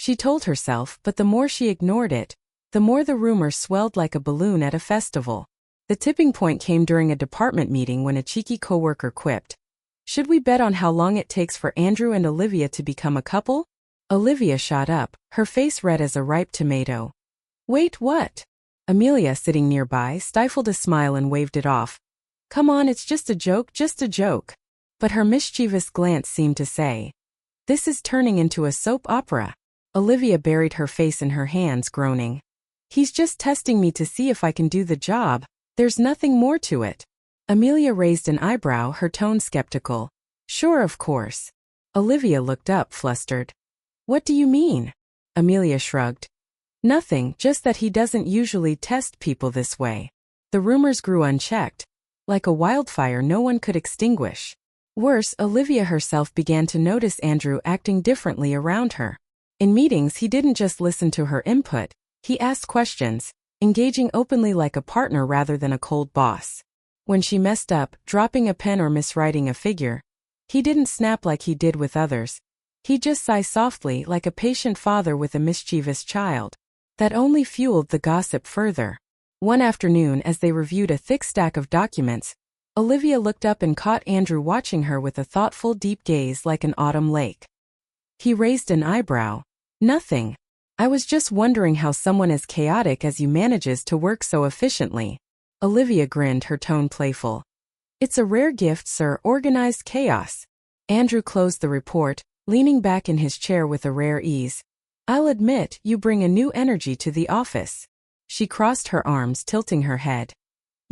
she told herself, but the more she ignored it, the more the rumor swelled like a balloon at a festival. The tipping point came during a department meeting when a cheeky coworker quipped, Should we bet on how long it takes for Andrew and Olivia to become a couple? Olivia shot up, her face red as a ripe tomato. Wait, what? Amelia, sitting nearby, stifled a smile and waved it off. Come on, it's just a joke, just a joke. But her mischievous glance seemed to say, This is turning into a soap opera. Olivia buried her face in her hands, groaning. He's just testing me to see if I can do the job. There's nothing more to it. Amelia raised an eyebrow, her tone skeptical. Sure, of course. Olivia looked up, flustered. What do you mean? Amelia shrugged. Nothing, just that he doesn't usually test people this way. The rumors grew unchecked, like a wildfire no one could extinguish. Worse, Olivia herself began to notice Andrew acting differently around her. In meetings, he didn't just listen to her input, he asked questions, engaging openly like a partner rather than a cold boss. When she messed up, dropping a pen or miswriting a figure, he didn't snap like he did with others. He'd just sigh softly like a patient father with a mischievous child. That only fueled the gossip further. One afternoon, as they reviewed a thick stack of documents, Olivia looked up and caught Andrew watching her with a thoughtful, deep gaze like an autumn lake. He raised an eyebrow. Nothing. I was just wondering how someone as chaotic as you manages to work so efficiently. Olivia grinned, her tone playful. It's a rare gift, sir, organized chaos. Andrew closed the report, leaning back in his chair with a rare ease. I'll admit, you bring a new energy to the office. She crossed her arms, tilting her head.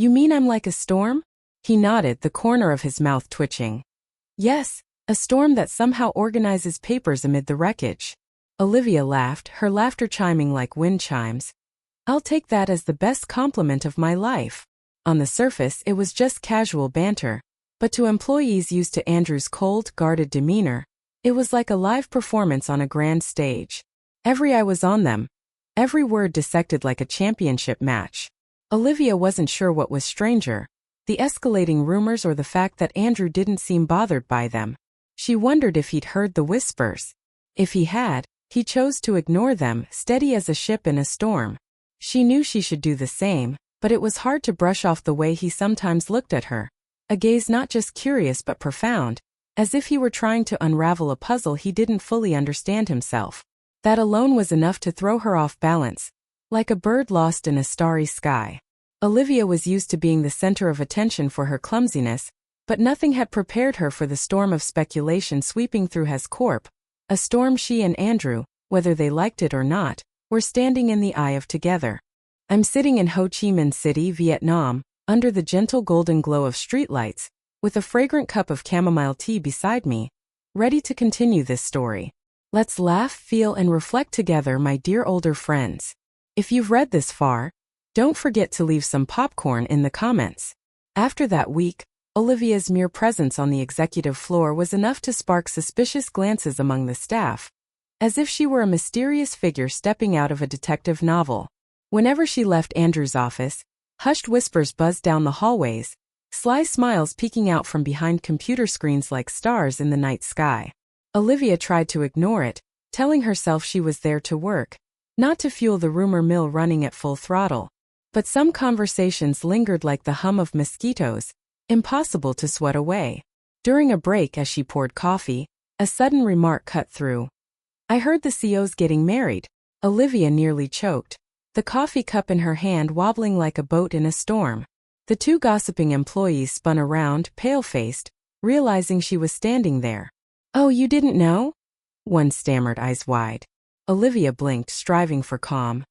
You mean I'm like a storm? He nodded, the corner of his mouth twitching. Yes, a storm that somehow organizes papers amid the wreckage. Olivia laughed, her laughter chiming like wind chimes. I'll take that as the best compliment of my life. On the surface, it was just casual banter, but to employees used to Andrew's cold, guarded demeanor, it was like a live performance on a grand stage. Every eye was on them, every word dissected like a championship match. Olivia wasn't sure what was stranger, the escalating rumors or the fact that Andrew didn't seem bothered by them. She wondered if he'd heard the whispers. If he had, he chose to ignore them, steady as a ship in a storm. She knew she should do the same, but it was hard to brush off the way he sometimes looked at her. A gaze not just curious but profound, as if he were trying to unravel a puzzle he didn't fully understand himself. That alone was enough to throw her off balance, like a bird lost in a starry sky. Olivia was used to being the center of attention for her clumsiness, but nothing had prepared her for the storm of speculation sweeping through Hess Corp, a storm she and Andrew, whether they liked it or not, were standing in the eye of together. I'm sitting in Ho Chi Minh City, Vietnam, under the gentle golden glow of streetlights, with a fragrant cup of chamomile tea beside me, ready to continue this story. Let's laugh, feel, and reflect together, my dear older friends. If you've read this far, don't forget to leave some popcorn in the comments. After that week, Olivia's mere presence on the executive floor was enough to spark suspicious glances among the staff, as if she were a mysterious figure stepping out of a detective novel. Whenever she left Andrew's office, hushed whispers buzzed down the hallways, sly smiles peeking out from behind computer screens like stars in the night sky. Olivia tried to ignore it, telling herself she was there to work, not to fuel the rumor mill running at full throttle. But some conversations lingered like the hum of mosquitoes, impossible to swat away. During a break as she poured coffee, a sudden remark cut through. I heard the CEO's getting married. Olivia nearly choked, the coffee cup in her hand wobbling like a boat in a storm. The two gossiping employees spun around, pale-faced, realizing she was standing there. Oh, you didn't know? One stammered, eyes wide. Olivia blinked, striving for calm.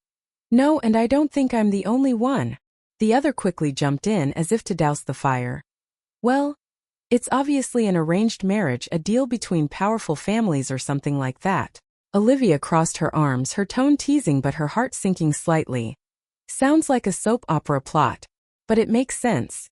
No, and I don't think I'm the only one. The other quickly jumped in as if to douse the fire. Well, it's obviously an arranged marriage, a deal between powerful families or something like that. Olivia crossed her arms, her tone teasing but her heart sinking slightly. Sounds like a soap opera plot, but it makes sense.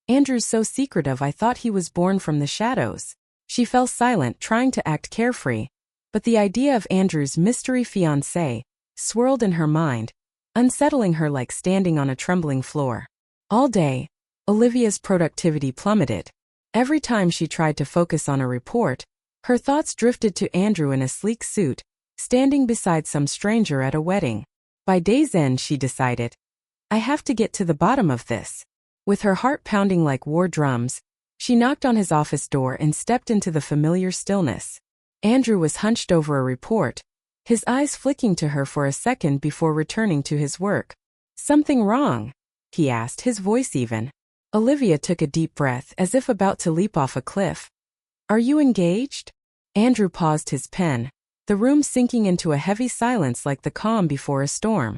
Andrew's so secretive, I thought he was born from the shadows. She fell silent, trying to act carefree, but the idea of Andrew's mystery fiancé swirled in her mind, unsettling her like standing on a trembling floor. All day, Olivia's productivity plummeted. Every time she tried to focus on a report, her thoughts drifted to Andrew in a sleek suit, standing beside some stranger at a wedding. By day's end, she decided, I have to get to the bottom of this. With her heart pounding like war drums, she knocked on his office door and stepped into the familiar stillness. Andrew was hunched over a report, his eyes flicking to her for a second before returning to his work. Something wrong? He asked, his voice even. Olivia took a deep breath as if about to leap off a cliff. Are you engaged? Andrew paused his pen, the room sinking into a heavy silence like the calm before a storm.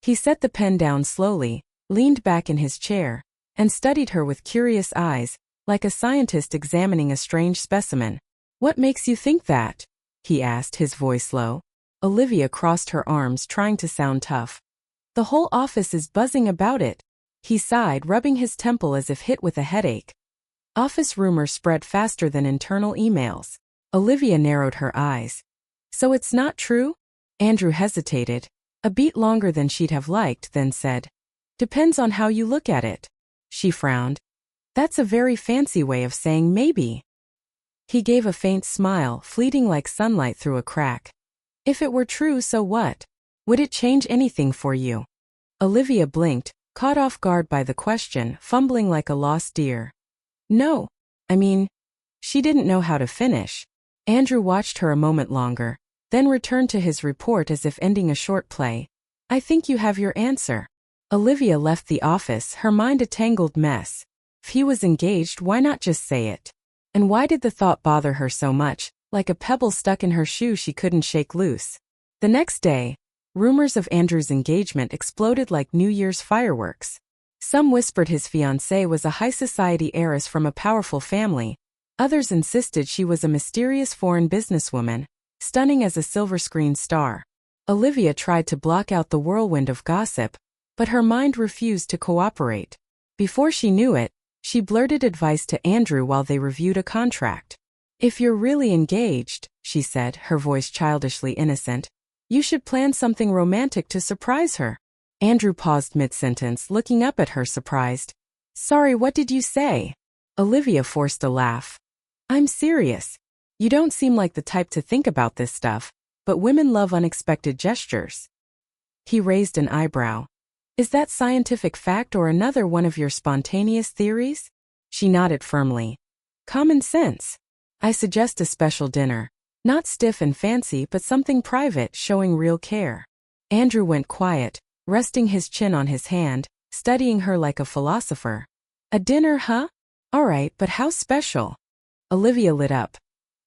He set the pen down slowly, leaned back in his chair, and studied her with curious eyes, like a scientist examining a strange specimen. What makes you think that? He asked, his voice low. Olivia crossed her arms, trying to sound tough. The whole office is buzzing about it. He sighed, rubbing his temple as if hit with a headache. Office rumors spread faster than internal emails. Olivia narrowed her eyes. So it's not true? Andrew hesitated, a beat longer than she'd have liked, then said, Depends on how you look at it. She frowned. That's a very fancy way of saying maybe. He gave a faint smile, fleeting like sunlight through a crack. If it were true, so what? Would it change anything for you? Olivia blinked, caught off guard by the question, fumbling like a lost deer. No. She didn't know how to finish. Andrew watched her a moment longer, then returned to his report as if ending a short play. I think you have your answer. Olivia left the office, her mind a tangled mess. If he was engaged, why not just say it? And why did the thought bother her so much, like a pebble stuck in her shoe she couldn't shake loose? The next day, rumors of Andrew's engagement exploded like New Year's fireworks. Some whispered his fiancée was a high-society heiress from a powerful family. Others insisted she was a mysterious foreign businesswoman, stunning as a silver screen star. Olivia tried to block out the whirlwind of gossip, but her mind refused to cooperate. Before she knew it, she blurted advice to Andrew while they reviewed a contract. "If you're really engaged," she said, her voice childishly innocent, "you should plan something romantic to surprise her." Andrew paused mid-sentence, looking up at her surprised. "Sorry, what did you say?" Olivia forced a laugh. "I'm serious. You don't seem like the type to think about this stuff, but women love unexpected gestures." He raised an eyebrow. "Is that scientific fact or another one of your spontaneous theories?" She nodded firmly. "Common sense. I suggest a special dinner. Not stiff and fancy, but something private, showing real care." Andrew went quiet, resting his chin on his hand, studying her like a philosopher. "A dinner, huh? All right, but how special?" Olivia lit up.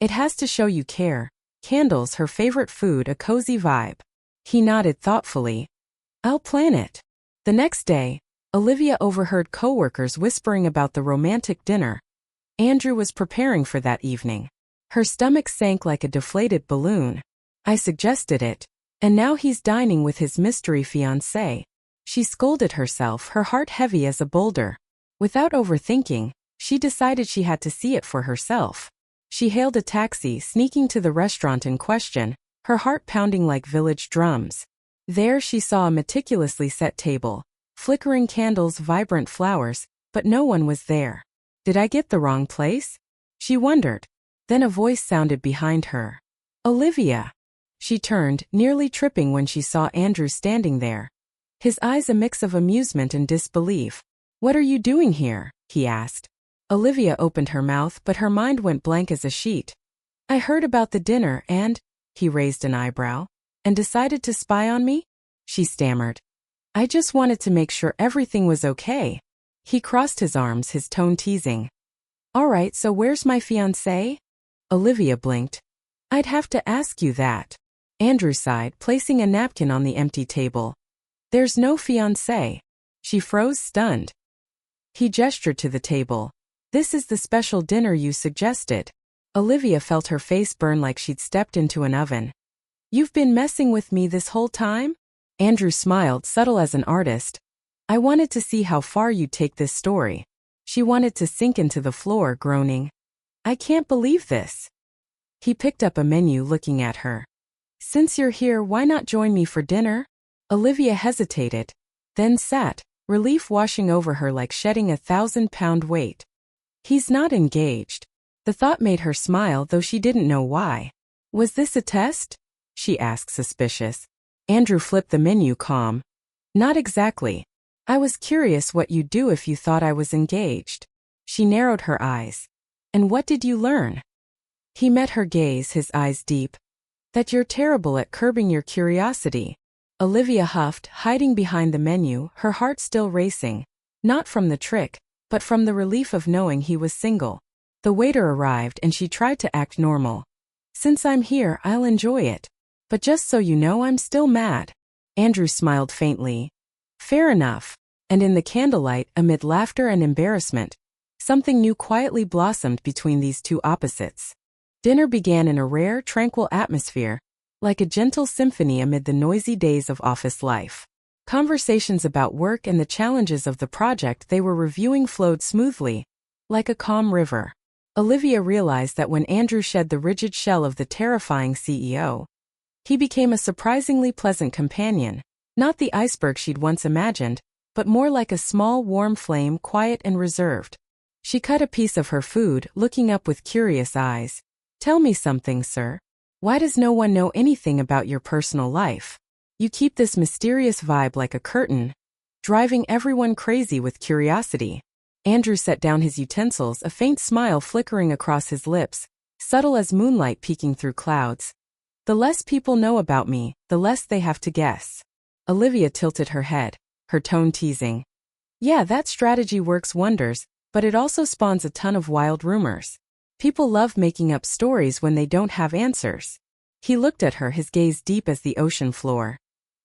"It has to show you care. Candles, her favorite food, a cozy vibe." He nodded thoughtfully. "I'll plan it." The next day, Olivia overheard coworkers whispering about the romantic dinner Andrew was preparing for that evening. Her stomach sank like a deflated balloon. "I suggested it. And now he's dining with his mystery fiancé." She scolded herself, her heart heavy as a boulder. Without overthinking, she decided she had to see it for herself. She hailed a taxi, sneaking to the restaurant in question, her heart pounding like village drums. There she saw a meticulously set table, flickering candles, vibrant flowers, but no one was there. Did I get the wrong place? She wondered. Then a voice sounded behind her. "Olivia." She turned, nearly tripping when she saw Andrew standing there. His eyes a mix of amusement and disbelief. "What are you doing here?" he asked. Olivia opened her mouth, but her mind went blank as a sheet. "I heard about the dinner and," he raised an eyebrow, "and decided to spy on me?" She stammered. "I just wanted to make sure everything was okay." He crossed his arms, his tone teasing. "All right, so where's my fiancé?" Olivia blinked. "I'd have to ask you that." Andrew sighed, placing a napkin on the empty table. "There's no fiancé." She froze, stunned. He gestured to the table. "This is the special dinner you suggested." Olivia felt her face burn like she'd stepped into an oven. "You've been messing with me this whole time?" Andrew smiled, subtle as an artist. "I wanted to see how far you'd take this story." She wanted to sink into the floor, groaning. "I can't believe this." He picked up a menu, looking at her. "Since you're here, why not join me for dinner?" Olivia hesitated, then sat, relief washing over her like shedding a 1,000-pound weight. "He's not engaged." The thought made her smile, though she didn't know why. "Was this a test?" she asked, suspicious. Andrew flipped the menu, calm. "Not exactly. I was curious what you'd do if you thought I was engaged." She narrowed her eyes. "And what did you learn?" He met her gaze, his eyes deep. "That you're terrible at curbing your curiosity." Olivia huffed, hiding behind the menu, her heart still racing. Not from the trick, but from the relief of knowing he was single. The waiter arrived and she tried to act normal. "Since I'm here, I'll enjoy it. But just so you know, I'm still mad." Andrew smiled faintly. "Fair enough." And in the candlelight, amid laughter and embarrassment, something new quietly blossomed between these two opposites. Dinner began in a rare, tranquil atmosphere, like a gentle symphony amid the noisy days of office life. Conversations about work and the challenges of the project they were reviewing flowed smoothly, like a calm river. Olivia realized that when Andrew shed the rigid shell of the terrifying CEO, he became a surprisingly pleasant companion, not the iceberg she'd once imagined, but more like a small, warm flame, quiet and reserved. She cut a piece of her food, looking up with curious eyes. "Tell me something, sir. Why does no one know anything about your personal life? You keep this mysterious vibe like a curtain, driving everyone crazy with curiosity." Andrew set down his utensils, a faint smile flickering across his lips, subtle as moonlight peeking through clouds. "The less people know about me, the less they have to guess." Olivia tilted her head, her tone teasing. "Yeah, that strategy works wonders, but it also spawns a ton of wild rumors. People love making up stories when they don't have answers." He looked at her, his gaze deep as the ocean floor.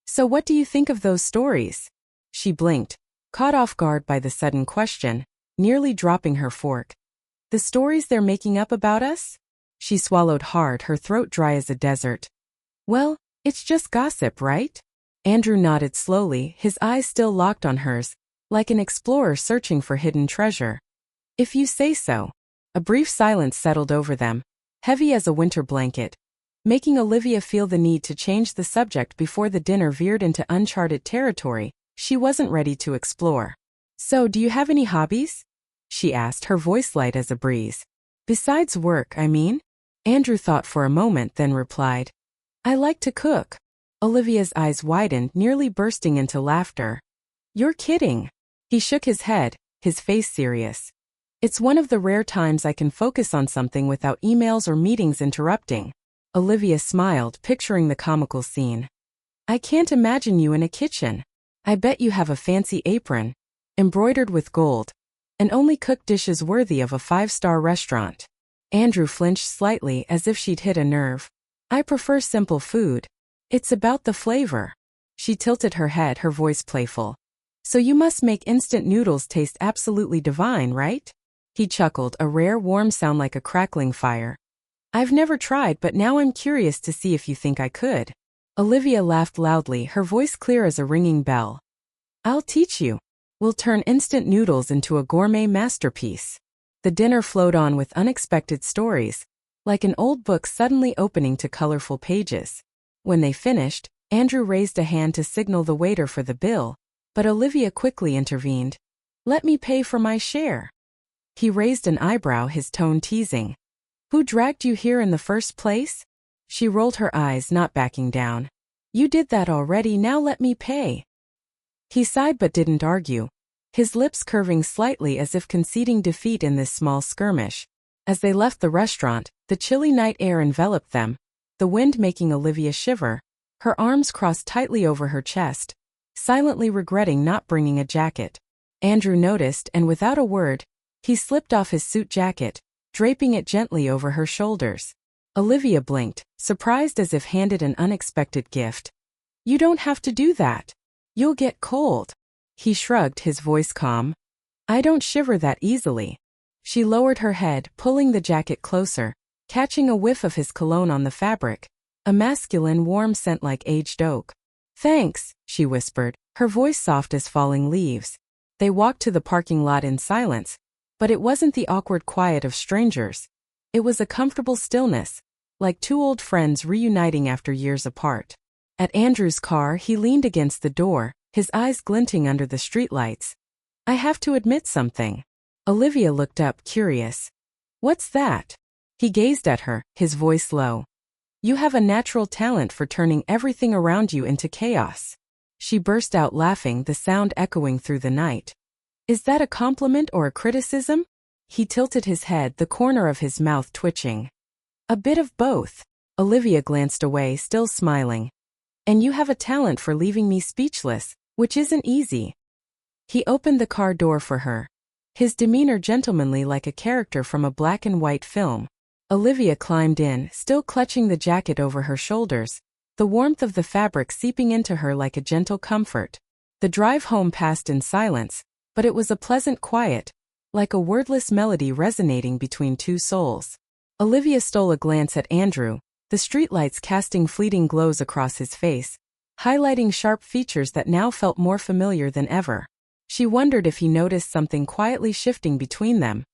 "So what do you think of those stories?" She blinked. caught off guard by the sudden question, nearly dropping her fork. The stories they're making up about us? She swallowed hard, her throat dry as a desert. Well, it's just gossip, right? Andrew nodded slowly, his eyes still locked on hers, like an explorer searching for hidden treasure. If you say so. A brief silence settled over them, heavy as a winter blanket, making Olivia feel the need to change the subject before the dinner veered into uncharted territory she wasn't ready to explore. So, do you have any hobbies? She asked, her voice light as a breeze. Besides work, I mean? Andrew thought for a moment, then replied, I like to cook. Olivia's eyes widened, nearly bursting into laughter. You're kidding. He shook his head, his face serious. It's one of the rare times I can focus on something without emails or meetings interrupting. Olivia smiled, picturing the comical scene. I can't imagine you in a kitchen. I bet you have a fancy apron, embroidered with gold, and only cook dishes worthy of a 5-star restaurant. Andrew flinched slightly as if she'd hit a nerve. I prefer simple food. It's about the flavor. She tilted her head, her voice playful. So you must make instant noodles taste absolutely divine, right? He chuckled, a rare warm sound like a crackling fire. I've never tried, but now I'm curious to see if you think I could. Olivia laughed loudly, her voice clear as a ringing bell. I'll teach you. We'll turn instant noodles into a gourmet masterpiece. The dinner flowed on with unexpected stories, like an old book suddenly opening to colorful pages. When they finished, Andrew raised a hand to signal the waiter for the bill, but Olivia quickly intervened. Let me pay for my share. He raised an eyebrow, his tone teasing. Who dragged you here in the first place? She rolled her eyes, not backing down. You did that already, now let me pay. He sighed but didn't argue, his lips curving slightly as if conceding defeat in this small skirmish. As they left the restaurant, the chilly night air enveloped them, the wind making Olivia shiver, her arms crossed tightly over her chest, silently regretting not bringing a jacket. Andrew noticed, and without a word, he slipped off his suit jacket, draping it gently over her shoulders. Olivia blinked, surprised as if handed an unexpected gift. You don't have to do that. You'll get cold. He shrugged, his voice calm. I don't shiver that easily. She lowered her head, pulling the jacket closer, catching a whiff of his cologne on the fabric, a masculine warm scent like aged oak. Thanks, she whispered, her voice soft as falling leaves. They walked to the parking lot in silence, but it wasn't the awkward quiet of strangers. It was a comfortable stillness, like two old friends reuniting after years apart. At Andrew's car, he leaned against the door, his eyes glinting under the streetlights. I have to admit something. Olivia looked up, curious. What's that? He gazed at her, his voice low. You have a natural talent for turning everything around you into chaos. She burst out laughing, the sound echoing through the night. Is that a compliment or a criticism? He tilted his head, the corner of his mouth twitching. A bit of both. Olivia glanced away, still smiling. And you have a talent for leaving me speechless, which isn't easy. He opened the car door for her, his demeanor gentlemanly like a character from a black and white film. Olivia climbed in, still clutching the jacket over her shoulders, the warmth of the fabric seeping into her like a gentle comfort. The drive home passed in silence, but it was a pleasant quiet, like a wordless melody resonating between two souls. Olivia stole a glance at Andrew, the streetlights casting fleeting glows across his face, highlighting sharp features that now felt more familiar than ever. She wondered if he noticed something quietly shifting between them.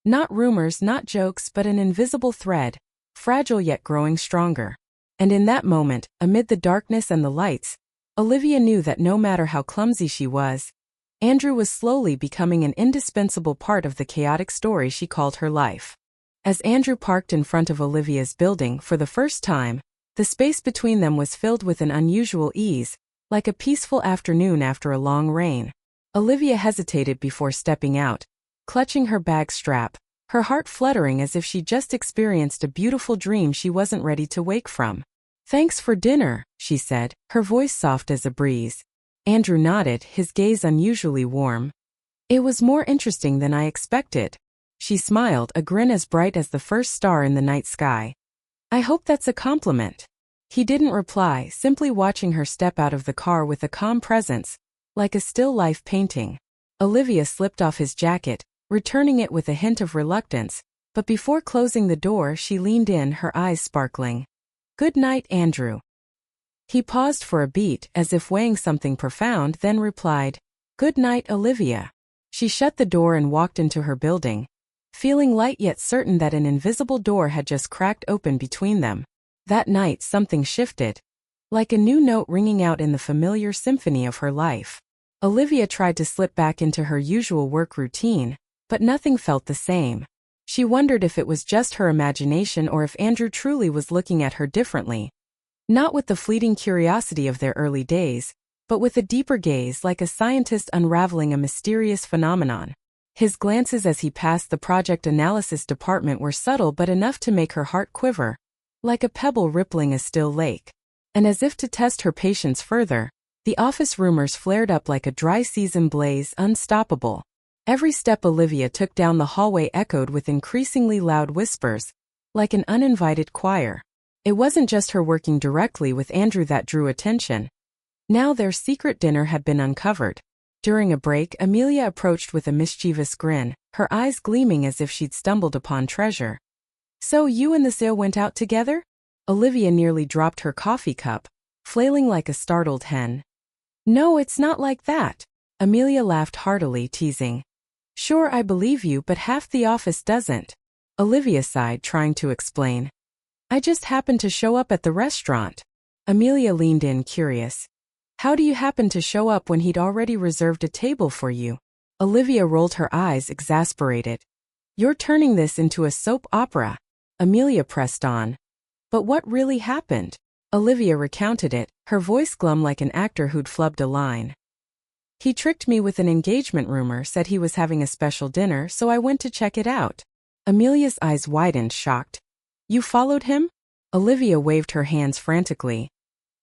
Not rumors, not jokes, but an invisible thread, fragile yet growing stronger. And in that moment, amid the darkness and the lights, Olivia knew that no matter how clumsy she was, Andrew was slowly becoming an indispensable part of the chaotic story she called her life. As Andrew parked in front of Olivia's building for the first time, the space between them was filled with an unusual ease, like a peaceful afternoon after a long rain. Olivia hesitated before stepping out, clutching her bag strap, her heart fluttering as if she just experienced a beautiful dream she wasn't ready to wake from. Thanks for dinner, she said, her voice soft as a breeze. Andrew nodded, his gaze unusually warm. It was more interesting than I expected. She smiled, a grin as bright as the first star in the night sky. I hope that's a compliment. He didn't reply, simply watching her step out of the car with a calm presence, like a still life painting. Olivia slipped off his jacket, returning it with a hint of reluctance, but before closing the door she leaned in, her eyes sparkling. "Good night, Andrew." He paused for a beat, as if weighing something profound, then replied, "Good night, Olivia." She shut the door and walked into her building, feeling light yet certain that an invisible door had just cracked open between them. That night something shifted, like a new note ringing out in the familiar symphony of her life. Olivia tried to slip back into her usual work routine, but nothing felt the same. She wondered if it was just her imagination or if Andrew truly was looking at her differently. Not with the fleeting curiosity of their early days, but with a deeper gaze, like a scientist unraveling a mysterious phenomenon. His glances as he passed the project analysis department were subtle but enough to make her heart quiver, like a pebble rippling a still lake. And as if to test her patience further, the office rumors flared up like a dry season blaze, unstoppable. Every step Olivia took down the hallway echoed with increasingly loud whispers, like an uninvited choir. It wasn't just her working directly with Andrew that drew attention. Now their secret dinner had been uncovered. During a break, Amelia approached with a mischievous grin, her eyes gleaming as if she'd stumbled upon treasure. "So you and the CEO went out together?" Olivia nearly dropped her coffee cup, flailing like a startled hen. "No, it's not like that." Amelia laughed heartily, teasing. "Sure, I believe you, but half the office doesn't." Olivia sighed, trying to explain. "I just happened to show up at the restaurant." Amelia leaned in, curious. "How do you happen to show up when he'd already reserved a table for you?" Olivia rolled her eyes, exasperated. "You're turning this into a soap opera." Amelia pressed on. "But what really happened?" Olivia recounted it, her voice glum like an actor who'd flubbed a line. "He tricked me with an engagement rumor, said he was having a special dinner, so I went to check it out." Amelia's eyes widened, shocked. "You followed him?" Olivia waved her hands frantically.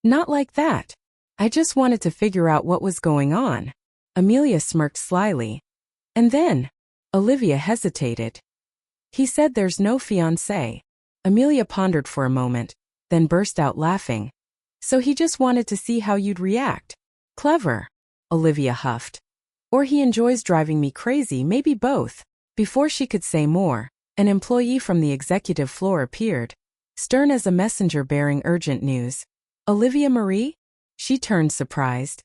"Not like that. I just wanted to figure out what was going on." Amelia smirked slyly. "And then?" Olivia hesitated. "He said there's no fiancé." Amelia pondered for a moment, then burst out laughing. "So he just wanted to see how you'd react." "Clever," Olivia huffed. "Or he enjoys driving me crazy, maybe both." Before she could say more, an employee from the executive floor appeared, stern as a messenger bearing urgent news. "Olivia Marie?" She turned, surprised.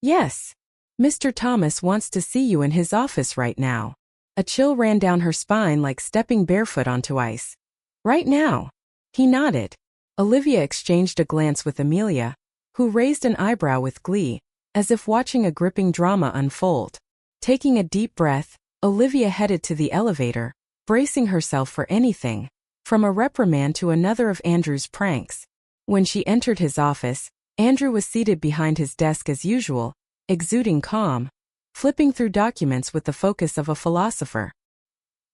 "Yes. Mr. Thomas wants to see you in his office right now." A chill ran down her spine like stepping barefoot onto ice. "Right now?" He nodded. Olivia exchanged a glance with Amelia, who raised an eyebrow with glee, as if watching a gripping drama unfold. Taking a deep breath, Olivia headed to the elevator, bracing herself for anything, from a reprimand to another of Andrew's pranks. When she entered his office, Andrew was seated behind his desk as usual, exuding calm, flipping through documents with the focus of a philosopher.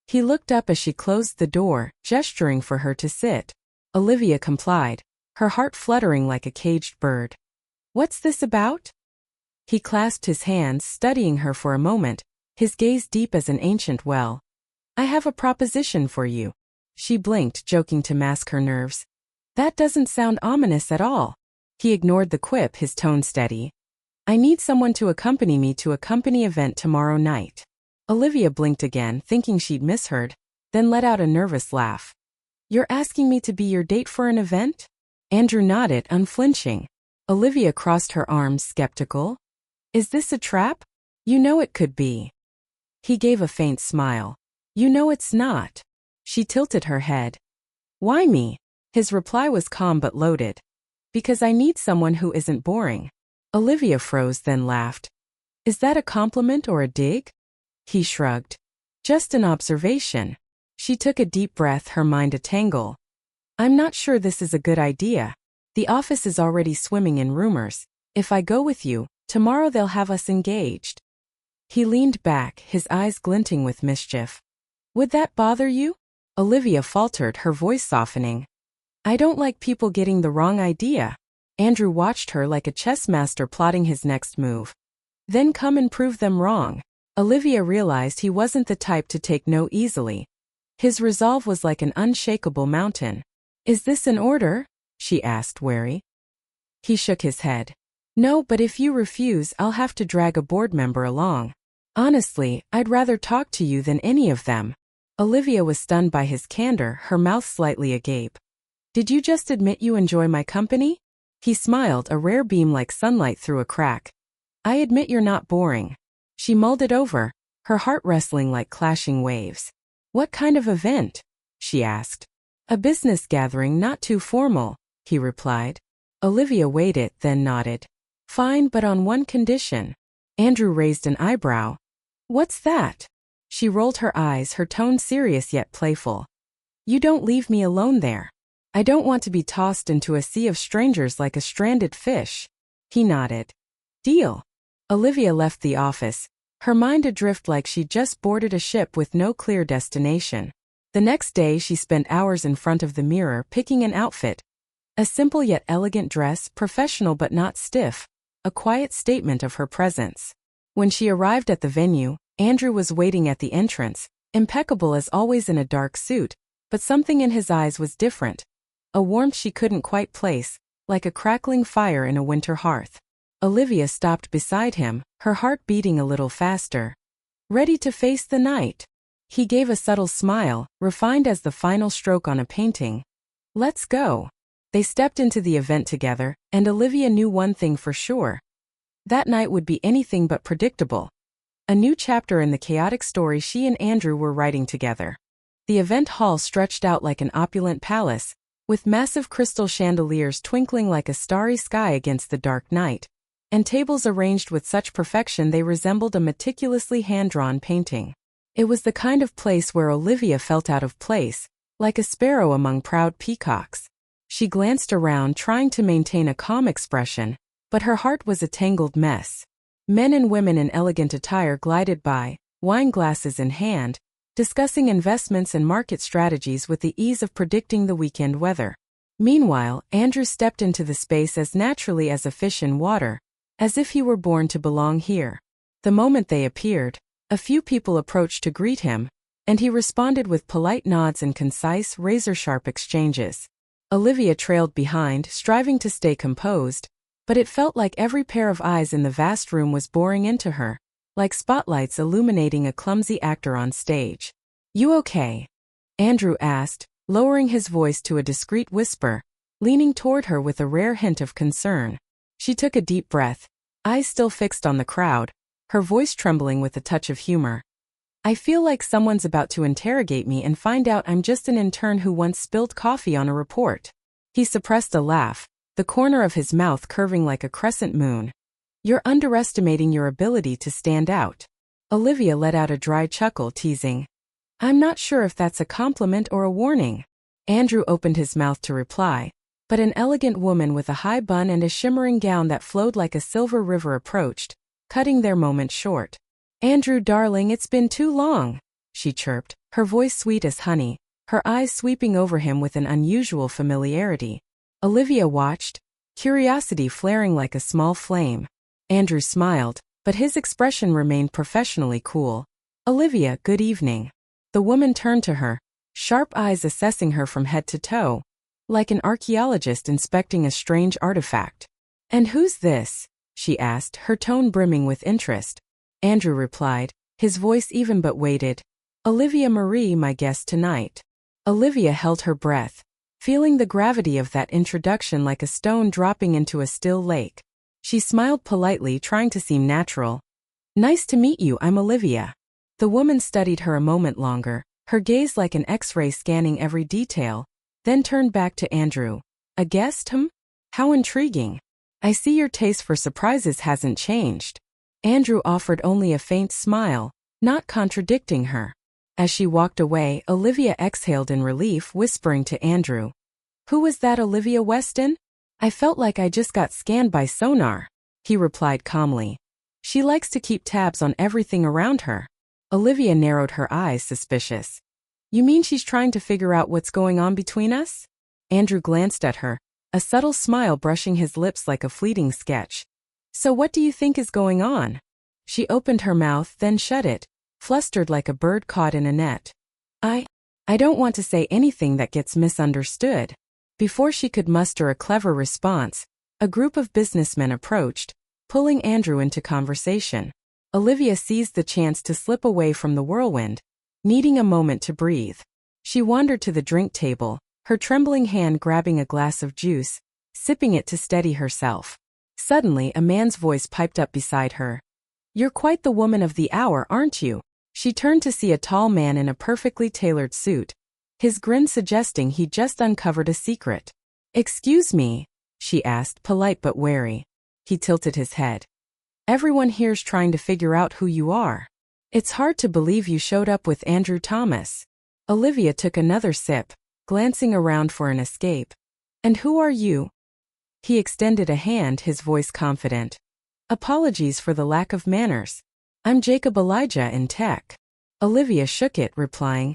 He looked up as she closed the door, gesturing for her to sit. Olivia complied, her heart fluttering like a caged bird. "What's this about?" He clasped his hands, studying her for a moment, his gaze deep as an ancient well. "I have a proposition for you." She blinked, joking to mask her nerves. "That doesn't sound ominous at all." He ignored the quip, his tone steady. "I need someone to accompany me to a company event tomorrow night." Olivia blinked again, thinking she'd misheard, then let out a nervous laugh. "You're asking me to be your date for an event?" Andrew nodded, unflinching. Olivia crossed her arms, skeptical. "Is this a trap?" "You know it could be." He gave a faint smile. "You know it's not." She tilted her head. "Why me?" His reply was calm but loaded. "Because I need someone who isn't boring." Olivia froze, then laughed. "Is that a compliment or a dig?" He shrugged. "Just an observation." She took a deep breath, her mind a tangle. "I'm not sure this is a good idea. The office is already swimming in rumors. If I go with you, tomorrow they'll have us engaged." He leaned back, his eyes glinting with mischief. "Would that bother you?" Olivia faltered, her voice softening. "I don't like people getting the wrong idea." Andrew watched her like a chess master plotting his next move. "Then come and prove them wrong." Olivia realized he wasn't the type to take no easily. His resolve was like an unshakable mountain. "Is this an order?" she asked, wary. He shook his head. "No, but if you refuse, I'll have to drag a board member along." Honestly, I'd rather talk to you than any of them. Olivia was stunned by his candor, her mouth slightly agape. Did you just admit you enjoy my company? He smiled, a rare beam like sunlight through a crack. I admit you're not boring. She mulled it over, her heart wrestling like clashing waves. What kind of event? She asked. A business gathering, not too formal, he replied. Olivia weighed it, then nodded. Fine, but on one condition. Andrew raised an eyebrow. What's that? She rolled her eyes, her tone serious yet playful. You don't leave me alone there. I don't want to be tossed into a sea of strangers like a stranded fish. He nodded. Deal. Olivia left the office, her mind adrift like she'd just boarded a ship with no clear destination. The next day she spent hours in front of the mirror picking an outfit. A simple yet elegant dress, professional but not stiff, a quiet statement of her presence. When she arrived at the venue, Andrew was waiting at the entrance, impeccable as always in a dark suit, but something in his eyes was different. A warmth she couldn't quite place, like a crackling fire in a winter hearth. Olivia stopped beside him, her heart beating a little faster. Ready to face the night? He gave a subtle smile, refined as the final stroke on a painting. Let's go. They stepped into the event together, and Olivia knew one thing for sure. That night would be anything but predictable. A new chapter in the chaotic story she and Andrew were writing together. The event hall stretched out like an opulent palace, with massive crystal chandeliers twinkling like a starry sky against the dark night, and tables arranged with such perfection they resembled a meticulously hand-drawn painting. It was the kind of place where Olivia felt out of place, like a sparrow among proud peacocks. She glanced around, trying to maintain a calm expression, but her heart was a tangled mess. Men and women in elegant attire glided by, wine glasses in hand, discussing investments and market strategies with the ease of predicting the weekend weather. Meanwhile, Andrew stepped into the space as naturally as a fish in water, as if he were born to belong here. The moment they appeared, a few people approached to greet him, and he responded with polite nods and concise, razor-sharp exchanges. Olivia trailed behind, striving to stay composed, but it felt like every pair of eyes in the vast room was boring into her, like spotlights illuminating a clumsy actor on stage. You okay? Andrew asked, lowering his voice to a discreet whisper, leaning toward her with a rare hint of concern. She took a deep breath, eyes still fixed on the crowd, her voice trembling with a touch of humor. I feel like someone's about to interrogate me and find out I'm just an intern who once spilled coffee on a report. He suppressed a laugh, the corner of his mouth curving like a crescent moon. You're underestimating your ability to stand out. Olivia let out a dry chuckle, teasing. I'm not sure if that's a compliment or a warning. Andrew opened his mouth to reply, but an elegant woman with a high bun and a shimmering gown that flowed like a silver river approached, cutting their moment short. Andrew, darling, it's been too long, she chirped, her voice sweet as honey, her eyes sweeping over him with an unusual familiarity. Olivia watched, curiosity flaring like a small flame. Andrew smiled, but his expression remained professionally cool. Olivia, good evening. The woman turned to her, sharp eyes assessing her from head to toe, like an archaeologist inspecting a strange artifact. And who's this? She asked, her tone brimming with interest. Andrew replied, his voice even but weighted. Olivia Marie, my guest tonight. Olivia held her breath, feeling the gravity of that introduction like a stone dropping into a still lake. She smiled politely, trying to seem natural. Nice to meet you, I'm Olivia. The woman studied her a moment longer, her gaze like an X-ray scanning every detail, then turned back to Andrew. A guest, How intriguing. I see your taste for surprises hasn't changed. Andrew offered only a faint smile, not contradicting her. As she walked away, Olivia exhaled in relief, whispering to Andrew. Who was that, Olivia Weston? I felt like I just got scanned by sonar. He replied calmly. She likes to keep tabs on everything around her. Olivia narrowed her eyes, suspicious. You mean she's trying to figure out what's going on between us? Andrew glanced at her, a subtle smile brushing his lips like a fleeting sketch. So what do you think is going on? She opened her mouth, then shut it, flustered like a bird caught in a net. I don't want to say anything that gets misunderstood. Before she could muster a clever response, a group of businessmen approached, pulling Andrew into conversation. Olivia seized the chance to slip away from the whirlwind, needing a moment to breathe. She wandered to the drink table, her trembling hand grabbing a glass of juice, sipping it to steady herself. Suddenly, a man's voice piped up beside her. "You're quite the woman of the hour, aren't you?" She turned to see a tall man in a perfectly tailored suit, his grin suggesting he'd just uncovered a secret. "Excuse me?" she asked, polite but wary. He tilted his head. "Everyone here's trying to figure out who you are. It's hard to believe you showed up with Andrew Thomas." Olivia took another sip, glancing around for an escape. "And who are you?" He extended a hand, his voice confident. "Apologies for the lack of manners. I'm Jacob Elijah in tech." Olivia shook it, replying,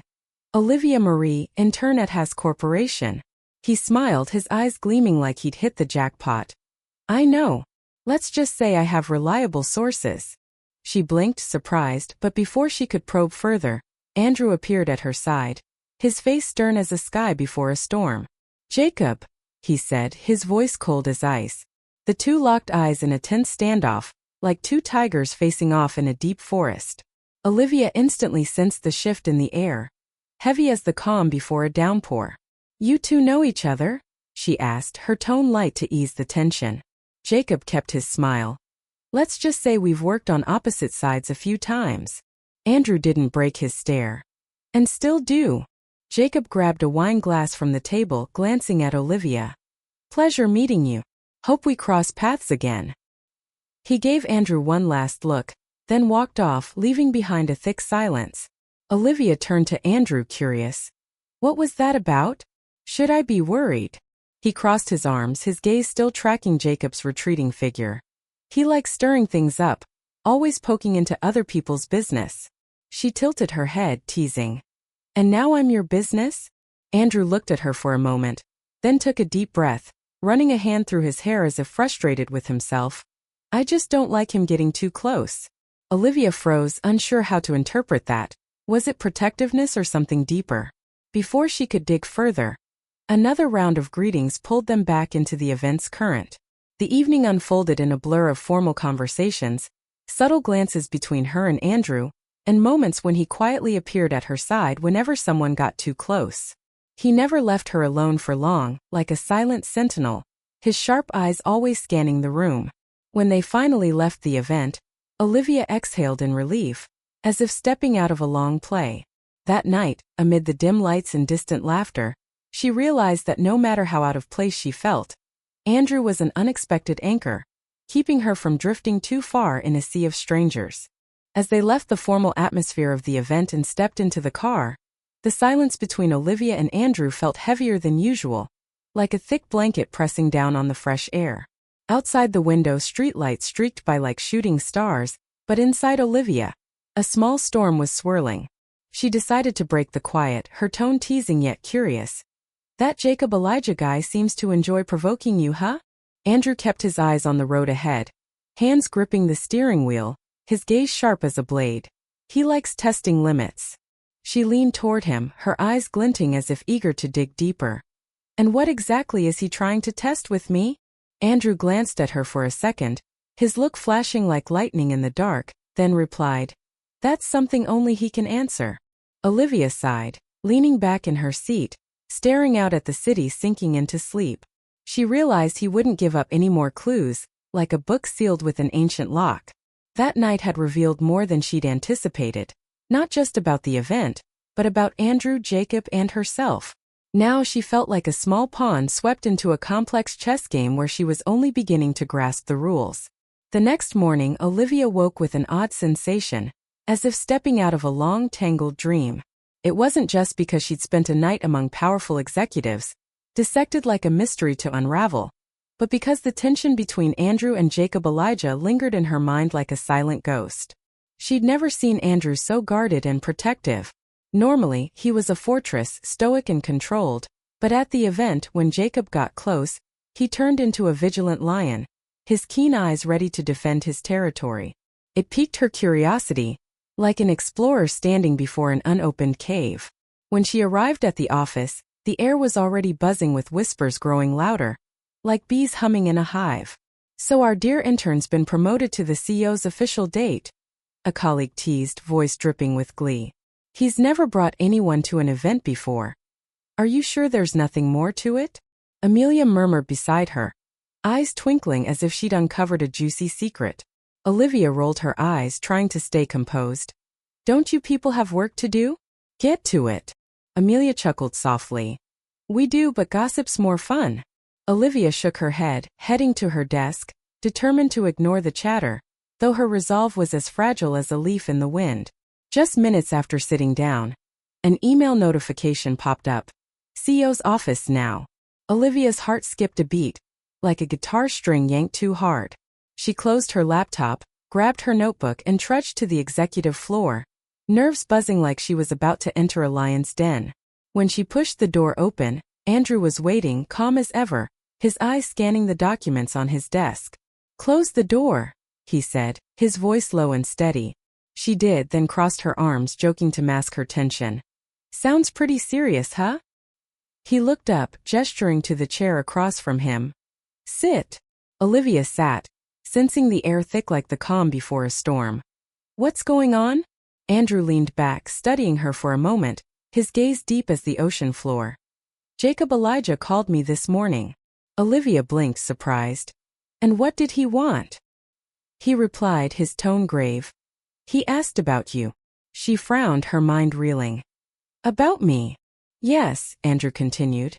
"Olivia Marie, intern at Has Corporation." He smiled, his eyes gleaming like he'd hit the jackpot. "I know. Let's just say I have reliable sources." She blinked, surprised, but before she could probe further, Andrew appeared at her side, his face stern as a sky before a storm. "Jacob," he said, his voice cold as ice. The two locked eyes in a tense standoff, like two tigers facing off in a deep forest. Olivia instantly sensed the shift in the air, heavy as the calm before a downpour. "You two know each other?" she asked, her tone light to ease the tension. Jacob kept his smile. "Let's just say we've worked on opposite sides a few times." Andrew didn't break his stare. "And still do." Jacob grabbed a wine glass from the table, glancing at Olivia. "Pleasure meeting you. Hope we cross paths again." He gave Andrew one last look, then walked off, leaving behind a thick silence. Olivia turned to Andrew, curious. "What was that about? Should I be worried?" He crossed his arms, his gaze still tracking Jacob's retreating figure. "He likes stirring things up, always poking into other people's business." She tilted her head, teasing. "And now I'm your business?" Andrew looked at her for a moment, then took a deep breath, running a hand through his hair as if frustrated with himself. "I just don't like him getting too close." Olivia froze, unsure how to interpret that. Was it protectiveness or something deeper? Before she could dig further, another round of greetings pulled them back into the event's current. The evening unfolded in a blur of formal conversations, subtle glances between her and Andrew, and moments when he quietly appeared at her side whenever someone got too close. He never left her alone for long, like a silent sentinel, his sharp eyes always scanning the room. When they finally left the event, Olivia exhaled in relief, as if stepping out of a long play. That night, amid the dim lights and distant laughter, she realized that no matter how out of place she felt, Andrew was an unexpected anchor, keeping her from drifting too far in a sea of strangers. As they left the formal atmosphere of the event and stepped into the car, the silence between Olivia and Andrew felt heavier than usual, like a thick blanket pressing down on the fresh air. Outside the window, streetlights streaked by like shooting stars, but inside Olivia, a small storm was swirling. She decided to break the quiet, her tone teasing yet curious. "That Jacob Elijah guy seems to enjoy provoking you, huh?" Andrew kept his eyes on the road ahead, hands gripping the steering wheel, his gaze sharp as a blade. "He likes testing limits." She leaned toward him, her eyes glinting as if eager to dig deeper. "And what exactly is he trying to test with me?" Andrew glanced at her for a second, his look flashing like lightning in the dark, then replied, "That's something only he can answer." Olivia sighed, leaning back in her seat, staring out at the city sinking into sleep. She realized he wouldn't give up any more clues, like a book sealed with an ancient lock. That night had revealed more than she'd anticipated, not just about the event, but about Andrew, Jacob, and herself. Now she felt like a small pawn swept into a complex chess game where she was only beginning to grasp the rules. The next morning, Olivia woke with an odd sensation, as if stepping out of a long, tangled dream. It wasn't just because she'd spent a night among powerful executives, dissected like a mystery to unravel, but because the tension between Andrew and Jacob Elijah lingered in her mind like a silent ghost. She'd never seen Andrew so guarded and protective. Normally, he was a fortress, stoic and controlled, but at the event, when Jacob got close, he turned into a vigilant lion, his keen eyes ready to defend his territory. It piqued her curiosity, like an explorer standing before an unopened cave. When she arrived at the office, the air was already buzzing with whispers growing louder, like bees humming in a hive. "So our dear intern's been promoted to the CEO's official date," a colleague teased, voice dripping with glee. He's never brought anyone to an event before. Are you sure there's nothing more to it? Amelia murmured beside her, eyes twinkling as if she'd uncovered a juicy secret. Olivia rolled her eyes, trying to stay composed. Don't you people have work to do? Get to it. Amelia chuckled softly. We do, but gossip's more fun. Olivia shook her head, heading to her desk, determined to ignore the chatter, though her resolve was as fragile as a leaf in the wind. Just minutes after sitting down, an email notification popped up. CEO's office now. Olivia's heart skipped a beat, like a guitar string yanked too hard. She closed her laptop, grabbed her notebook and trudged to the executive floor, nerves buzzing like she was about to enter a lion's den. When she pushed the door open, Andrew was waiting, calm as ever, his eyes scanning the documents on his desk. Close the door, he said, his voice low and steady. She did, then crossed her arms, joking to mask her tension. Sounds pretty serious, huh? He looked up, gesturing to the chair across from him. Sit. Olivia sat, sensing the air thick like the calm before a storm. What's going on? Andrew leaned back, studying her for a moment, his gaze deep as the ocean floor. Jacob Elijah called me this morning. Olivia blinked, surprised. And what did he want? He replied, his tone grave. He asked about you. She frowned, her mind reeling. About me? Yes, Andrew continued.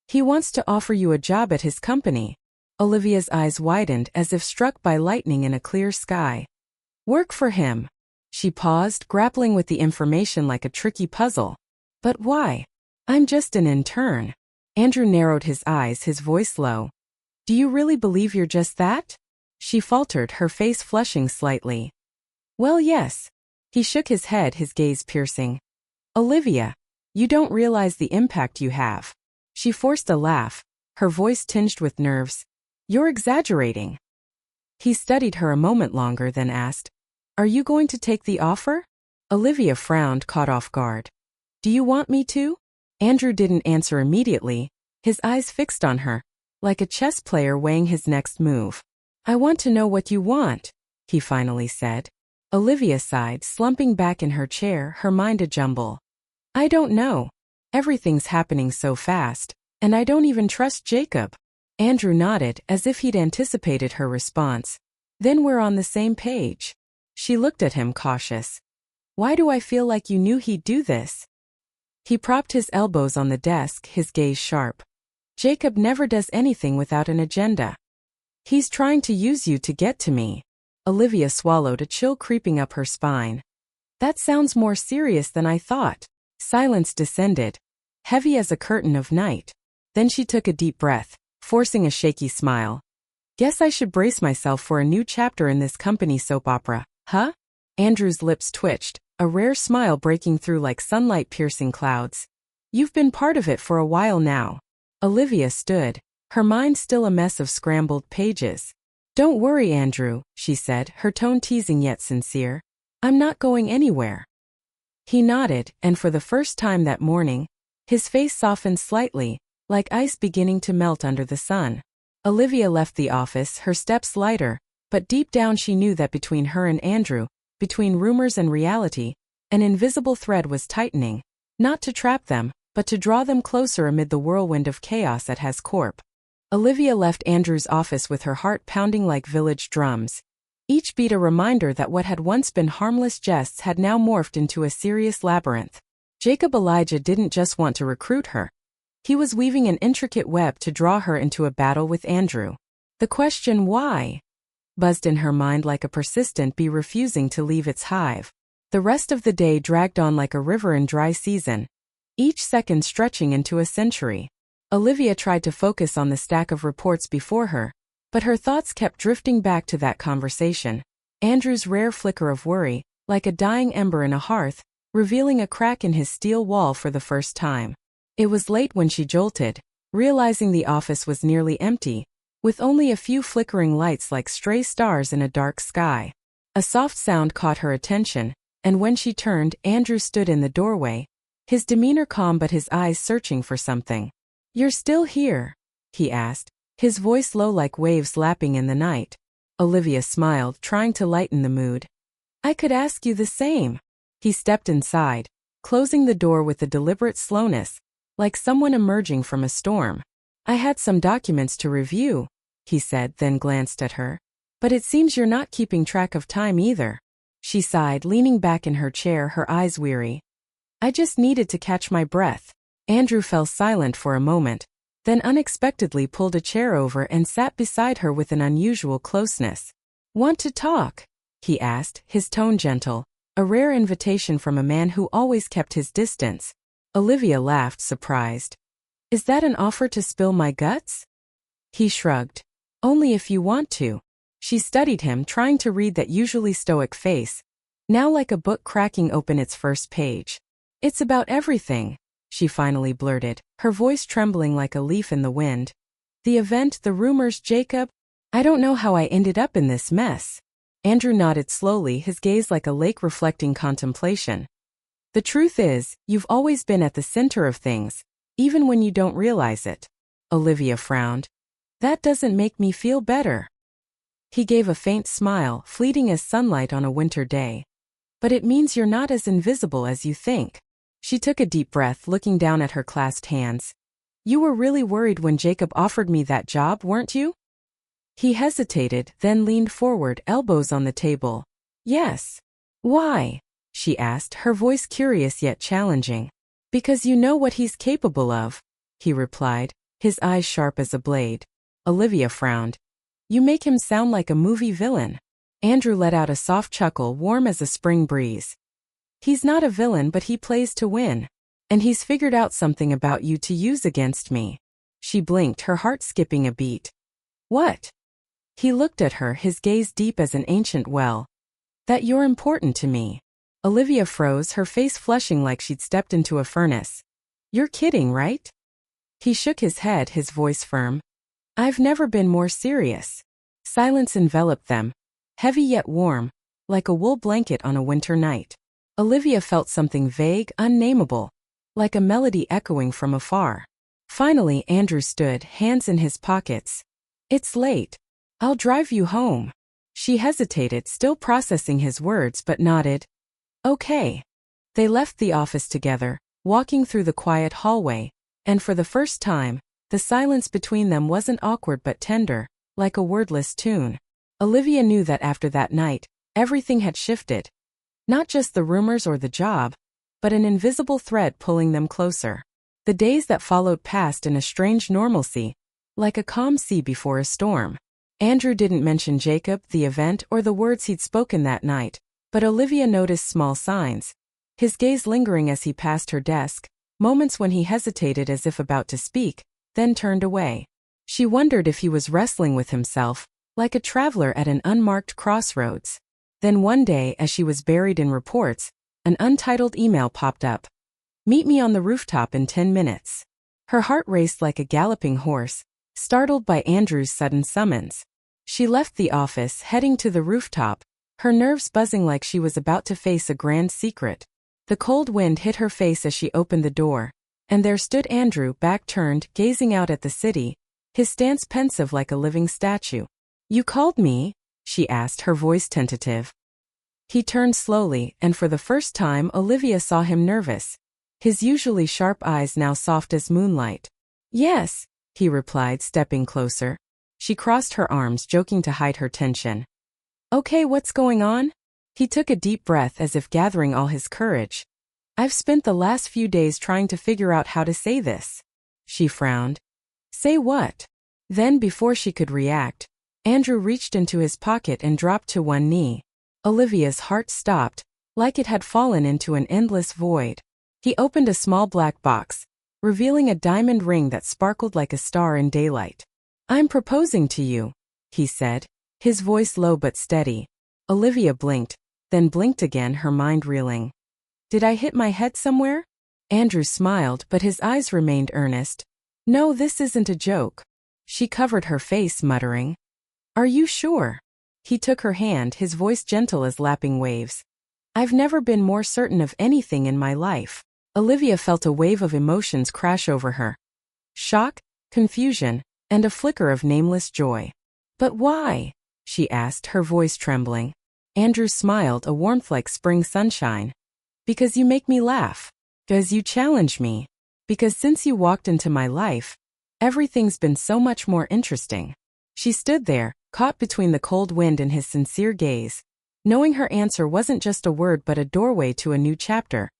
He wants to offer you a job at his company. Olivia's eyes widened as if struck by lightning in a clear sky. Work for him. She paused, grappling with the information like a tricky puzzle. But why? I'm just an intern. Andrew narrowed his eyes, his voice low. Do you really believe you're just that? She faltered, her face flushing slightly. Well, yes. He shook his head, his gaze piercing. Olivia, you don't realize the impact you have. She forced a laugh, her voice tinged with nerves. You're exaggerating. He studied her a moment longer, then asked, Are you going to take the offer? Olivia frowned, caught off guard. Do you want me to? Andrew didn't answer immediately, his eyes fixed on her, like a chess player weighing his next move. I want to know what you want, he finally said. Olivia sighed, slumping back in her chair, her mind a jumble. I don't know. Everything's happening so fast, and I don't even trust Jacob. Andrew nodded, as if he'd anticipated her response. Then we're on the same page. She looked at him, cautious. Why do I feel like you knew he'd do this? He propped his elbows on the desk, his gaze sharp. Jacob never does anything without an agenda. He's trying to use you to get to me. Olivia swallowed, a chill creeping up her spine. That sounds more serious than I thought. Silence descended, heavy as a curtain of night. Then she took a deep breath, forcing a shaky smile. Guess I should brace myself for a new chapter in this company soap opera, huh? Andrew's lips twitched, a rare smile breaking through like sunlight piercing clouds. You've been part of it for a while now. Olivia stood, her mind still a mess of scrambled pages. Don't worry, Andrew, she said, her tone teasing yet sincere. I'm not going anywhere. He nodded, and for the first time that morning, his face softened slightly, like ice beginning to melt under the sun. Olivia left the office, her steps lighter, but deep down she knew that between her and Andrew, between rumors and reality, an invisible thread was tightening, not to trap them, but to draw them closer amid the whirlwind of chaos at Hess Corp. Olivia left Andrew's office with her heart pounding like village drums. Each beat a reminder that what had once been harmless jests had now morphed into a serious labyrinth. Jacob Elijah didn't just want to recruit her. He was weaving an intricate web to draw her into a battle with Andrew. The question why buzzed in her mind like a persistent bee refusing to leave its hive. The rest of the day dragged on like a river in dry season, each second stretching into a century. Olivia tried to focus on the stack of reports before her, but her thoughts kept drifting back to that conversation. Andrew's rare flicker of worry, like a dying ember in a hearth, revealing a crack in his steel wall for the first time. It was late when she jolted, realizing the office was nearly empty, with only a few flickering lights like stray stars in a dark sky. A soft sound caught her attention, and when she turned, Andrew stood in the doorway, his demeanor calm but his eyes searching for something. You're still here? He asked, his voice low like waves lapping in the night. Olivia smiled, trying to lighten the mood. I could ask you the same. He stepped inside, closing the door with a deliberate slowness, like someone emerging from a storm. I had some documents to review, he said, then glanced at her. But it seems you're not keeping track of time either. She sighed, leaning back in her chair, her eyes weary. I just needed to catch my breath. Andrew fell silent for a moment, then unexpectedly pulled a chair over and sat beside her with an unusual closeness. Want to talk? He asked, his tone gentle, a rare invitation from a man who always kept his distance. Olivia laughed, surprised. Is that an offer to spill my guts? He shrugged. Only if you want to. She studied him, trying to read that usually stoic face, now like a book cracking open its first page. It's about everything, she finally blurted, her voice trembling like a leaf in the wind. The event, the rumors, Jacob? I don't know how I ended up in this mess. Andrew nodded slowly, his gaze like a lake reflecting contemplation. The truth is, you've always been at the center of things, even when you don't realize it. Olivia frowned. That doesn't make me feel better. He gave a faint smile, fleeting as sunlight on a winter day. But it means you're not as invisible as you think. She took a deep breath, looking down at her clasped hands. You were really worried when Jacob offered me that job, weren't you? He hesitated, then leaned forward, elbows on the table. Yes. Why? She asked, her voice curious yet challenging. Because you know what he's capable of, he replied, his eyes sharp as a blade. Olivia frowned. You make him sound like a movie villain. Andrew let out a soft chuckle, warm as a spring breeze. He's not a villain, but he plays to win. And he's figured out something about you to use against me. She blinked, her heart skipping a beat. What? He looked at her, his gaze deep as an ancient well. That you're important to me. Olivia froze, her face flushing like she'd stepped into a furnace. You're kidding, right? He shook his head, his voice firm. I've never been more serious. Silence enveloped them, heavy yet warm, like a wool blanket on a winter night. Olivia felt something vague, unnameable, like a melody echoing from afar. Finally, Andrew stood, hands in his pockets. It's late. I'll drive you home. She hesitated, still processing his words, but nodded. Okay. They left the office together, walking through the quiet hallway, and for the first time, the silence between them wasn't awkward but tender, like a wordless tune. Olivia knew that after that night, everything had shifted. Not just the rumors or the job, but an invisible thread pulling them closer. The days that followed passed in a strange normalcy, like a calm sea before a storm. Andrew didn't mention Jacob, the event, or the words he'd spoken that night, but Olivia noticed small signs. His gaze lingering as he passed her desk, moments when he hesitated as if about to speak, then turned away. She wondered if he was wrestling with himself, like a traveler at an unmarked crossroads. Then one day, as she was buried in reports, an untitled email popped up. Meet me on the rooftop in 10 minutes. Her heart raced like a galloping horse, startled by Andrew's sudden summons. She left the office, heading to the rooftop, her nerves buzzing like she was about to face a grand secret. The cold wind hit her face as she opened the door, and there stood Andrew, back turned, gazing out at the city, his stance pensive like a living statue. You called me? She asked, her voice tentative. He turned slowly, and for the first time Olivia saw him nervous, his usually sharp eyes now soft as moonlight. Yes, he replied, stepping closer. She crossed her arms, joking to hide her tension. Okay, what's going on? He took a deep breath as if gathering all his courage. I've spent the last few days trying to figure out how to say this. She frowned. Say what? Then, before she could react, Andrew reached into his pocket and dropped to one knee. Olivia's heart stopped, like it had fallen into an endless void. He opened a small black box, revealing a diamond ring that sparkled like a star in daylight. I'm proposing to you, he said, his voice low but steady. Olivia blinked, then blinked again, her mind reeling. Did I hit my head somewhere? Andrew smiled, but his eyes remained earnest. No, this isn't a joke. She covered her face, muttering. Are you sure? He took her hand, his voice gentle as lapping waves. I've never been more certain of anything in my life. Olivia felt a wave of emotions crash over her. Shock, confusion, and a flicker of nameless joy. But why? She asked, her voice trembling. Andrew smiled, a warmth like spring sunshine. Because you make me laugh. Because you challenge me. Because since you walked into my life, everything's been so much more interesting. She stood there, caught between the cold wind and his sincere gaze, knowing her answer wasn't just a word but a doorway to a new chapter.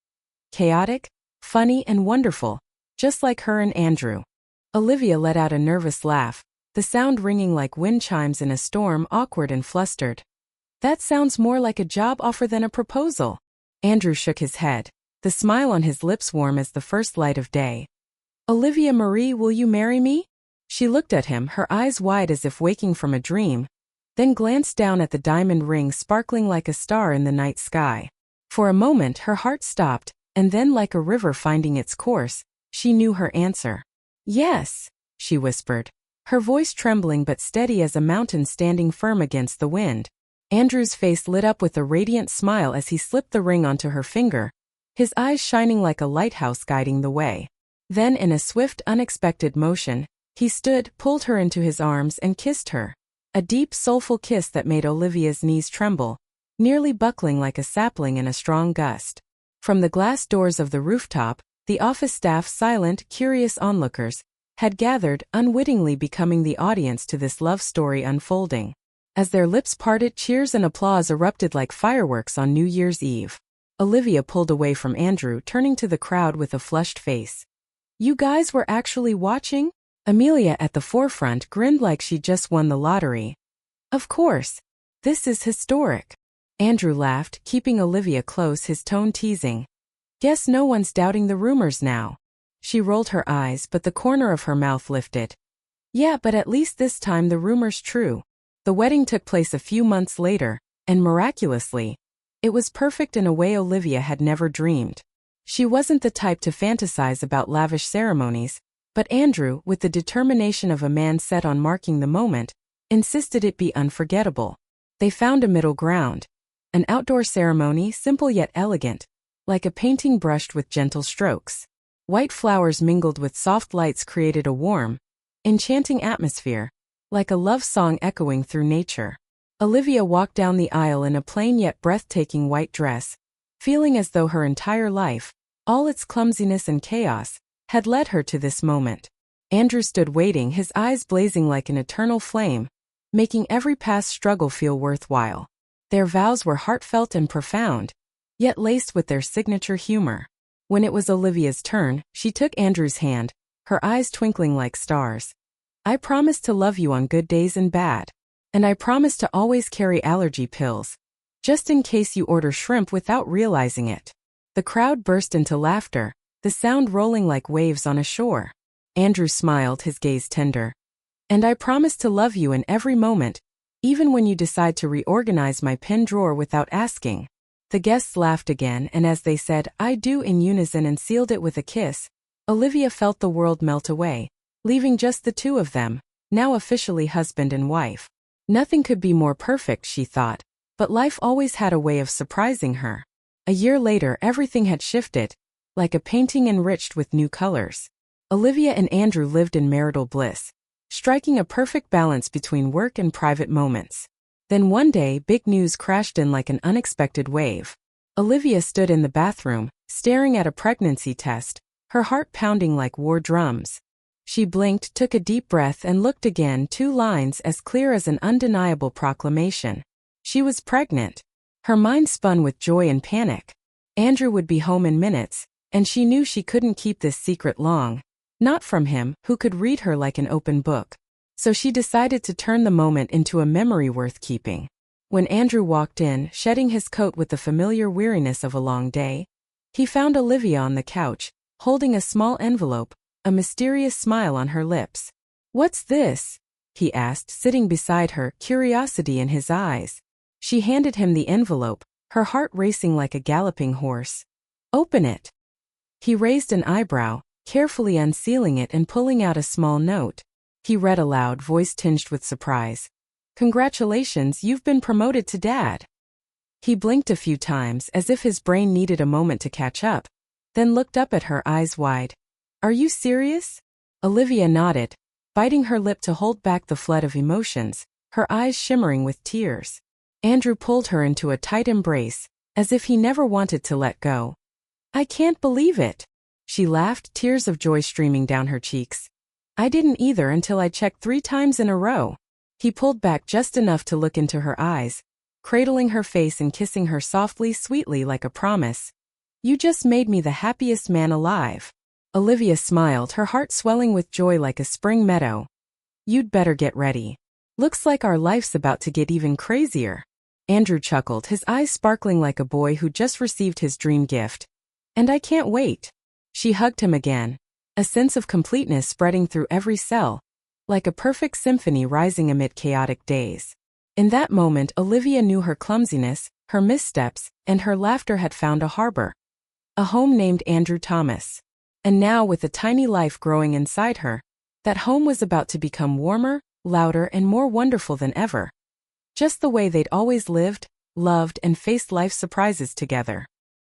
Chaotic, funny, and wonderful, just like her and Andrew. Olivia let out a nervous laugh, the sound ringing like wind chimes in a storm, awkward and flustered. That sounds more like a job offer than a proposal. Andrew shook his head, the smile on his lips warm as the first light of day. Olivia Marie, will you marry me? She looked at him, her eyes wide as if waking from a dream, then glanced down at the diamond ring sparkling like a star in the night sky. For a moment her heart stopped, and then like a river finding its course, she knew her answer. Yes, she whispered, her voice trembling but steady as a mountain standing firm against the wind. Andrew's face lit up with a radiant smile as he slipped the ring onto her finger, his eyes shining like a lighthouse guiding the way. Then in a swift, unexpected motion, he stood, pulled her into his arms and kissed her. A deep, soulful kiss that made Olivia's knees tremble, nearly buckling like a sapling in a strong gust. From the glass doors of the rooftop, the office staff, silent, curious onlookers, had gathered, unwittingly becoming the audience to this love story unfolding. As their lips parted, cheers and applause erupted like fireworks on New Year's Eve. Olivia pulled away from Andrew, turning to the crowd with a flushed face. You guys were actually watching? Amelia at the forefront grinned like she'd just won the lottery. Of course. This is historic. Andrew laughed, keeping Olivia close, his tone teasing. Guess no one's doubting the rumors now. She rolled her eyes, but the corner of her mouth lifted. Yeah, but at least this time the rumor's true. The wedding took place a few months later, and miraculously, it was perfect in a way Olivia had never dreamed. She wasn't the type to fantasize about lavish ceremonies, but Andrew, with the determination of a man set on marking the moment, insisted it be unforgettable. They found a middle ground. An outdoor ceremony, simple yet elegant, like a painting brushed with gentle strokes. White flowers mingled with soft lights created a warm, enchanting atmosphere, like a love song echoing through nature. Olivia walked down the aisle in a plain yet breathtaking white dress, feeling as though her entire life, all its clumsiness and chaos, had led her to this moment. Andrew stood waiting, his eyes blazing like an eternal flame, making every past struggle feel worthwhile. Their vows were heartfelt and profound, yet laced with their signature humor. When it was Olivia's turn, she took Andrew's hand, her eyes twinkling like stars. I promise to love you on good days and bad. And I promise to always carry allergy pills, just in case you order shrimp without realizing it. The crowd burst into laughter, the sound rolling like waves on a shore. Andrew smiled, his gaze tender. And I promise to love you in every moment, even when you decide to reorganize my pin drawer without asking. The guests laughed again, and as they said, I do in unison and sealed it with a kiss, Olivia felt the world melt away, leaving just the two of them, now officially husband and wife. Nothing could be more perfect, she thought, but life always had a way of surprising her. A year later, everything had shifted, like a painting enriched with new colors. Olivia and Andrew lived in marital bliss, striking a perfect balance between work and private moments. Then one day, big news crashed in like an unexpected wave. Olivia stood in the bathroom, staring at a pregnancy test, her heart pounding like war drums. She blinked, took a deep breath and looked again, 2 lines as clear as an undeniable proclamation. She was pregnant. Her mind spun with joy and panic. Andrew would be home in minutes, and she knew she couldn't keep this secret long. Not from him, who could read her like an open book. So she decided to turn the moment into a memory worth keeping. When Andrew walked in, shedding his coat with the familiar weariness of a long day, he found Olivia on the couch, holding a small envelope, a mysterious smile on her lips. What's this? He asked, sitting beside her, curiosity in his eyes. She handed him the envelope, her heart racing like a galloping horse. Open it. He raised an eyebrow, carefully unsealing it and pulling out a small note. He read aloud, voice tinged with surprise. Congratulations, you've been promoted to dad. He blinked a few times as if his brain needed a moment to catch up, then looked up at her, eyes wide. Are you serious? Olivia nodded, biting her lip to hold back the flood of emotions, her eyes shimmering with tears. Andrew pulled her into a tight embrace, as if he never wanted to let go. I can't believe it. She laughed, tears of joy streaming down her cheeks. I didn't either until I checked 3 times in a row. He pulled back just enough to look into her eyes, cradling her face and kissing her softly, sweetly like a promise. You just made me the happiest man alive. Olivia smiled, her heart swelling with joy like a spring meadow. You'd better get ready. Looks like our life's about to get even crazier. Andrew chuckled, his eyes sparkling like a boy who just received his dream gift. And I can't wait. She hugged him again, a sense of completeness spreading through every cell, like a perfect symphony rising amid chaotic days. In that moment, Olivia knew her clumsiness, her missteps, and her laughter had found a harbor. A home named Andrew Thomas. And now, with a tiny life growing inside her, that home was about to become warmer, louder, and more wonderful than ever. Just the way they'd always lived, loved, and faced life's surprises together.